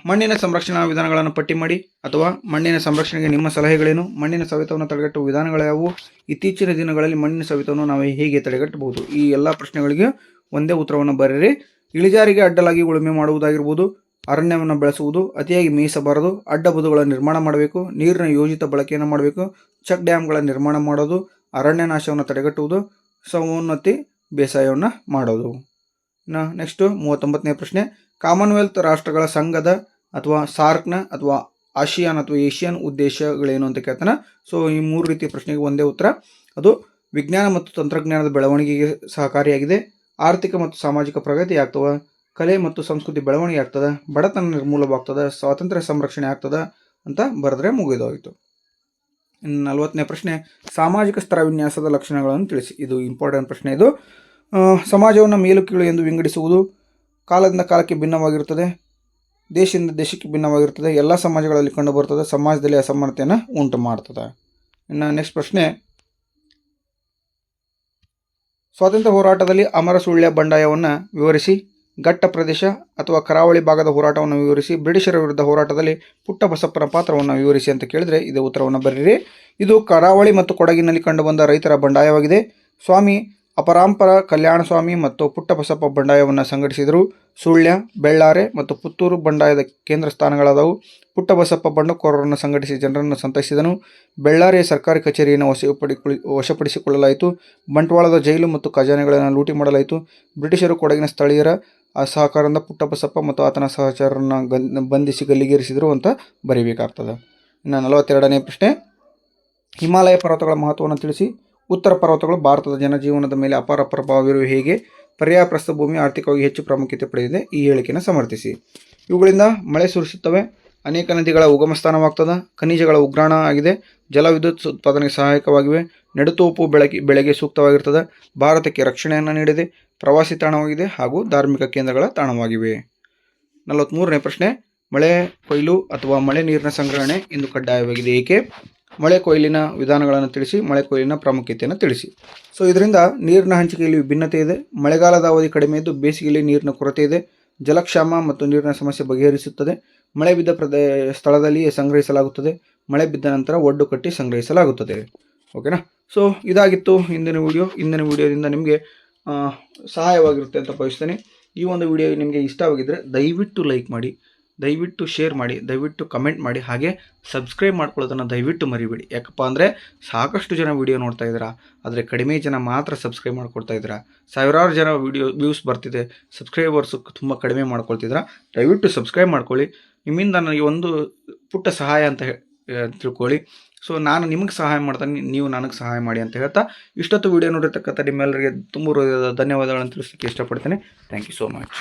ಮಣ್ಣಿನ ಸಂರಕ್ಷಣಾ ವಿಧಾನಗಳನ್ನು ಪಟ್ಟಿ ಮಾಡಿ ಅಥವಾ ಮಣ್ಣಿನ ಸಂರಕ್ಷಣೆಗೆ ನಿಮ್ಮ ಸಲಹೆಗಳೇನು, ಮಣ್ಣಿನ ಸವೆತವನ್ನು ತಡೆಗಟ್ಟುವ ವಿಧಾನಗಳು ಯಾವುವು, ಇತ್ತೀಚಿನ ದಿನಗಳಲ್ಲಿ ಮಣ್ಣಿನ ಸವೆತವನ್ನು ನಾವು ಹೇಗೆ ತಡೆಗಟ್ಟಬಹುದು, ಈ ಎಲ್ಲ ಪ್ರಶ್ನೆಗಳಿಗೆ ಒಂದೇ ಉತ್ತರವನ್ನು ಬರೆಯಿರಿ. ಇಳಿಜಾರಿಗೆ ಅಡ್ಡಲಾಗಿ ಉಳುಮೆ ಮಾಡುವುದಾಗಿರ್ಬೋದು, ಅರಣ್ಯವನ್ನು ಬೆಳೆಸುವುದು, ಅತಿಯಾಗಿ ಮೇಯಿಸಬಾರದು, ಅಡ್ಡ ಬದುಗಳ ನಿರ್ಮಾಣ ಮಾಡಬೇಕು, ನೀರಿನ ಯೋಜಿತ ಬಳಕೆಯನ್ನು ಮಾಡಬೇಕು, ಚೆಕ್ ಡ್ಯಾಮ್ಗಳ ನಿರ್ಮಾಣ ಮಾಡೋದು, ಅರಣ್ಯ ನಾಶವನ್ನು ತಡೆಗಟ್ಟುವುದು, ಸಮೋನ್ನತಿ ಬೇಸಾಯವನ್ನು ಮಾಡೋದು. ನೆಕ್ಸ್ಟು 39ನೇ ಪ್ರಶ್ನೆ, ಕಾಮನ್ವೆಲ್ತ್ ರಾಷ್ಟ್ರಗಳ ಸಂಘದ ಅಥವಾ ಸಾರ್ಕ್ನ ಅಥವಾ ಆಸಿಯಾನ್ ಅಥವಾ ಏಷ್ಯನ್ ಉದ್ದೇಶಗಳೇನು ಅಂತ ಕೇಳ್ತಾನೆ. ಸೊ ಈ 3 ರೀತಿಯ ಪ್ರಶ್ನೆಗೆ ಒಂದೇ ಉತ್ತರ. ಅದು ವಿಜ್ಞಾನ ಮತ್ತು ತಂತ್ರಜ್ಞಾನದ ಬೆಳವಣಿಗೆಗೆ ಸಹಕಾರಿಯಾಗಿದೆ, ಆರ್ಥಿಕ ಮತ್ತು ಸಾಮಾಜಿಕ ಪ್ರಗತಿ ಆಗ್ತವೆ, ಕಲೆ ಮತ್ತು ಸಂಸ್ಕೃತಿ ಬೆಳವಣಿಗೆ ಆಗ್ತದೆ, ಬಡತನ ನಿರ್ಮೂಲವಾಗ್ತದೆ, ಸ್ವಾತಂತ್ರ್ಯ ಸಂರಕ್ಷಣೆ ಆಗ್ತದೆ ಅಂತ ಬರೆದ್ರೆ ಮುಗಿದೋಯಿತು. ಇನ್ನು 40ನೇ ಪ್ರಶ್ನೆ, ಸಾಮಾಜಿಕ ಸ್ತರ ವಿನ್ಯಾಸದ ಲಕ್ಷಣಗಳನ್ನು ತಿಳಿಸಿ. ಇದು ಇಂಪಾರ್ಟೆಂಟ್ ಪ್ರಶ್ನೆ. ಇದು ಸಮಾಜವನ್ನು ಮೇಲು ಕೀಳು ಎಂದು ವಿಂಗಡಿಸುವುದು, ಕಾಲದಿಂದ ಕಾಲಕ್ಕೆ ಭಿನ್ನವಾಗಿರುತ್ತದೆ, ದೇಶದಿಂದ ದೇಶಕ್ಕೆ ಭಿನ್ನವಾಗಿರುತ್ತದೆ, ಎಲ್ಲ ಸಮಾಜಗಳಲ್ಲಿ ಕಂಡುಬರುತ್ತದೆ, ಸಮಾಜದಲ್ಲಿ ಅಸಮಾನತೆಯನ್ನು ಉಂಟು ಮಾಡ್ತದೆ. ಇನ್ನು ನೆಕ್ಸ್ಟ್ ಪ್ರಶ್ನೆ, ಸ್ವಾತಂತ್ರ್ಯ ಹೋರಾಟದಲ್ಲಿ ಅಮರ ಸುಳ್ಯ ಬಂಡಾಯವನ್ನು ವಿವರಿಸಿ, ಘಟ್ಟ ಪ್ರದೇಶ ಅಥವಾ ಕರಾವಳಿ ಭಾಗದ ಹೋರಾಟವನ್ನು ವಿವರಿಸಿ, ಬ್ರಿಟಿಷರ ವಿರುದ್ಧ ಹೋರಾಟದಲ್ಲಿ ಪುಟ್ಟಬಸಪ್ಪನ ಪಾತ್ರವನ್ನು ವಿವರಿಸಿ ಅಂತ ಕೇಳಿದರೆ ಇದು ಉತ್ತರವನ್ನು ಬರೆಯಿರಿ. ಇದು ಕರಾವಳಿ ಮತ್ತು ಕೊಡಗಿನಲ್ಲಿ ಕಂಡುಬಂದ ರೈತರ ಬಂಡಾಯವಾಗಿದೆ. ಸ್ವಾಮಿ ಅಪರಾಂಪರ ಕಲ್ಯಾಣ ಸ್ವಾಮಿ ಮತ್ತು ಪುಟ್ಟಬಸಪ್ಪ ಬಂಡಾಯವನ್ನು ಸಂಘಟಿಸಿದರು. ಸುಳ್ಯ, ಬೆಳ್ಳಾರೆ ಮತ್ತು ಪುತ್ತೂರು ಬಂಡಾಯದ ಕೇಂದ್ರ ಸ್ಥಾನಗಳಾದವು. ಪುಟ್ಟಬಸಪ್ಪ ಬಂಡುಕೋರರನ್ನು ಸಂಘಟಿಸಿ ಜನರನ್ನು ಸಂತೈಸಿದನು. ಬೆಳ್ಳಾರೆಯ ಸರ್ಕಾರಿ ಕಚೇರಿಯನ್ನು ವಶಪಡಿಸಿಕೊಳ್ಳಲಾಯಿತು. ಬಂಟ್ವಾಳದ ಜೈಲು ಮತ್ತು ಖಜಾನೆಗಳನ್ನು ಲೂಟಿ ಮಾಡಲಾಯಿತು. ಬ್ರಿಟಿಷರು ಕೊಡಗಿನ ಸ್ಥಳೀಯರ ಸಹಕಾರದಿಂದ ಪುಟ್ಟಬಸಪ್ಪ ಮತ್ತು ಆತನ ಸಹಚರರನ್ನು ಬಂಧಿಸಿ ಗಲ್ಲಿಗೇರಿಸಿದರು ಅಂತ ಬರೀಬೇಕಾಗ್ತದೆ. ಇನ್ನು 42ನೇ ಪ್ರಶ್ನೆ, ಹಿಮಾಲಯ ಪರ್ವತಗಳ ಮಹತ್ವವನ್ನು ತಿಳಿಸಿ. ಉತ್ತರ ಪರ್ವತಗಳು ಭಾರತದ ಜನಜೀವನದ ಮೇಲೆ ಅಪಾರ ಪ್ರಭಾವ ಬೀರುವ ಹೇಗೆ, ಪರ್ಯಾಯ ಪ್ರಸ್ಥಭೂಮಿ ಆರ್ಥಿಕವಾಗಿ ಹೆಚ್ಚು ಪ್ರಾಮುಖ್ಯತೆ ಪಡೆದಿದೆ, ಈ ಹೇಳಿಕೆಯನ್ನು ಸಮರ್ಥಿಸಿ. ಇವುಗಳಿಂದ ಮಳೆ ಸುರಿಸುತ್ತವೆ, ಅನೇಕ ನದಿಗಳ ಉಗಮ ಸ್ಥಾನವಾಗ್ತದೆ, ಖನಿಜಗಳ ಉಗ್ರಾಣ ಆಗಿದೆ, ಜಲವಿದ್ಯುತ್ ಉತ್ಪಾದನೆಗೆ ಸಹಾಯಕವಾಗಿವೆ, ನೆಡುತೋಪು ಬೆಳೆಗೆ ಸೂಕ್ತವಾಗಿರ್ತದೆ, ಭಾರತಕ್ಕೆ ರಕ್ಷಣೆಯನ್ನು ನೀಡಿದೆ, ಪ್ರವಾಸಿ ತಾಣವಾಗಿದೆ ಹಾಗೂ ಧಾರ್ಮಿಕ ಕೇಂದ್ರಗಳ ತಾಣವಾಗಿವೆ. 43ನೇ ಪ್ರಶ್ನೆ, ಮಳೆ ಕೊಯ್ಲು ಅಥವಾ ಮಳೆ ನೀರಿನ ಸಂಗ್ರಹಣೆ ಇಂದು ಕಡ್ಡಾಯವಾಗಿದೆ ಏಕೆ, ಮಳೆ ಕೊಯ್ಲಿನ ವಿಧಾನಗಳನ್ನು ತಿಳಿಸಿ, ಮಳೆ ಕೊಯ್ಲಿನ ಪ್ರಾಮುಖ್ಯತೆಯನ್ನು ತಿಳಿಸಿ. ಸೊ ಇದರಿಂದ ನೀರಿನ ಹಂಚಿಕೆಯಲ್ಲಿ ವಿಭಿನ್ನತೆ ಇದೆ. ಮಳೆಗಾಲದ ಅವಧಿ ಕಡಿಮೆ ಇದ್ದು ಬೇಸಿಗೆಯಲ್ಲಿ ನೀರಿನ ಕೊರತೆ ಇದೆ. ಜಲಕ್ಷಾಮ ಮತ್ತು ನೀರಿನ ಸಮಸ್ಯೆ ಬಗೆಹರಿಸುತ್ತದೆ. ಮಳೆ ಬಿದ್ದ ಸ್ಥಳದಲ್ಲಿಯೇ ಸಂಗ್ರಹಿಸಲಾಗುತ್ತದೆ. ಮಳೆ ಬಿದ್ದ ನಂತರ ಒಡ್ಡು ಕಟ್ಟಿ ಸಂಗ್ರಹಿಸಲಾಗುತ್ತದೆ. ಓಕೆನಾ. ಸೊ ಇದಾಗಿತ್ತು ಇಂದಿನ ವಿಡಿಯೋದಿಂದ ನಿಮಗೆ ಸಹಾಯವಾಗಿರುತ್ತೆ ಅಂತ ಭಾವಿಸ್ತೇನೆ. ಈ ಒಂದು ವಿಡಿಯೋ ನಿಮಗೆ ಇಷ್ಟವಾಗಿದ್ದರೆ ದಯವಿಟ್ಟು ಲೈಕ್ ಮಾಡಿ, ದಯವಿಟ್ಟು ಶೇರ್ ಮಾಡಿ, ದಯವಿಟ್ಟು ಕಮೆಂಟ್ ಮಾಡಿ, ಹಾಗೆ ಸಬ್ಸ್ಕ್ರೈಬ್ ಮಾಡ್ಕೊಳ್ಳೋದನ್ನು ದಯವಿಟ್ಟು ಮರಿಬೇಡಿ. ಯಾಕಪ್ಪ ಅಂದರೆ ಸಾಕಷ್ಟು ಜನ ವಿಡಿಯೋ ನೋಡ್ತಾ ಇದ್ದೀರಾ, ಆದರೆ ಕಡಿಮೆ ಜನ ಮಾತ್ರ ಸಬ್ಸ್ಕ್ರೈಬ್ ಮಾಡ್ಕೊಳ್ತಾ ಇದ್ದೀರಾ. ಸಾವಿರಾರು ಜನ ವ್ಯೂಸ್ ಬರ್ತಿದೆ, ಸಬ್ಸ್ಕ್ರೈಬರ್ಸು ತುಂಬ ಕಡಿಮೆ ಮಾಡ್ಕೊಳ್ತಿದ್ದೀರಾ. ದಯವಿಟ್ಟು ಸಬ್ಸ್ಕ್ರೈಬ್ ಮಾಡ್ಕೊಳ್ಳಿ. ನಿಮ್ಮಿಂದ ನನಗೆ ಒಂದು ಪುಟ್ಟ ಸಹಾಯ ಅಂತ ತಿಳ್ಕೊಳ್ಳಿ. ಸೊ ನಾನು ನಿಮಗೆ ಸಹಾಯ ಮಾಡ್ತಾನೆ, ನೀವು ನನಗೆ ಸಹಾಯ ಮಾಡಿ ಅಂತ ಹೇಳ್ತಾ ಇಷ್ಟೊತ್ತು ವಿಡಿಯೋ ನೋಡಿರ್ತಕ್ಕಂಥ ನಿಮ್ಮೆಲ್ಲರಿಗೆ ತುಂಬ ಧನ್ಯವಾದಗಳನ್ನು ತಿಳಿಸಲಿಕ್ಕೆ ಇಷ್ಟಪಡ್ತೇನೆ. Thank you so much.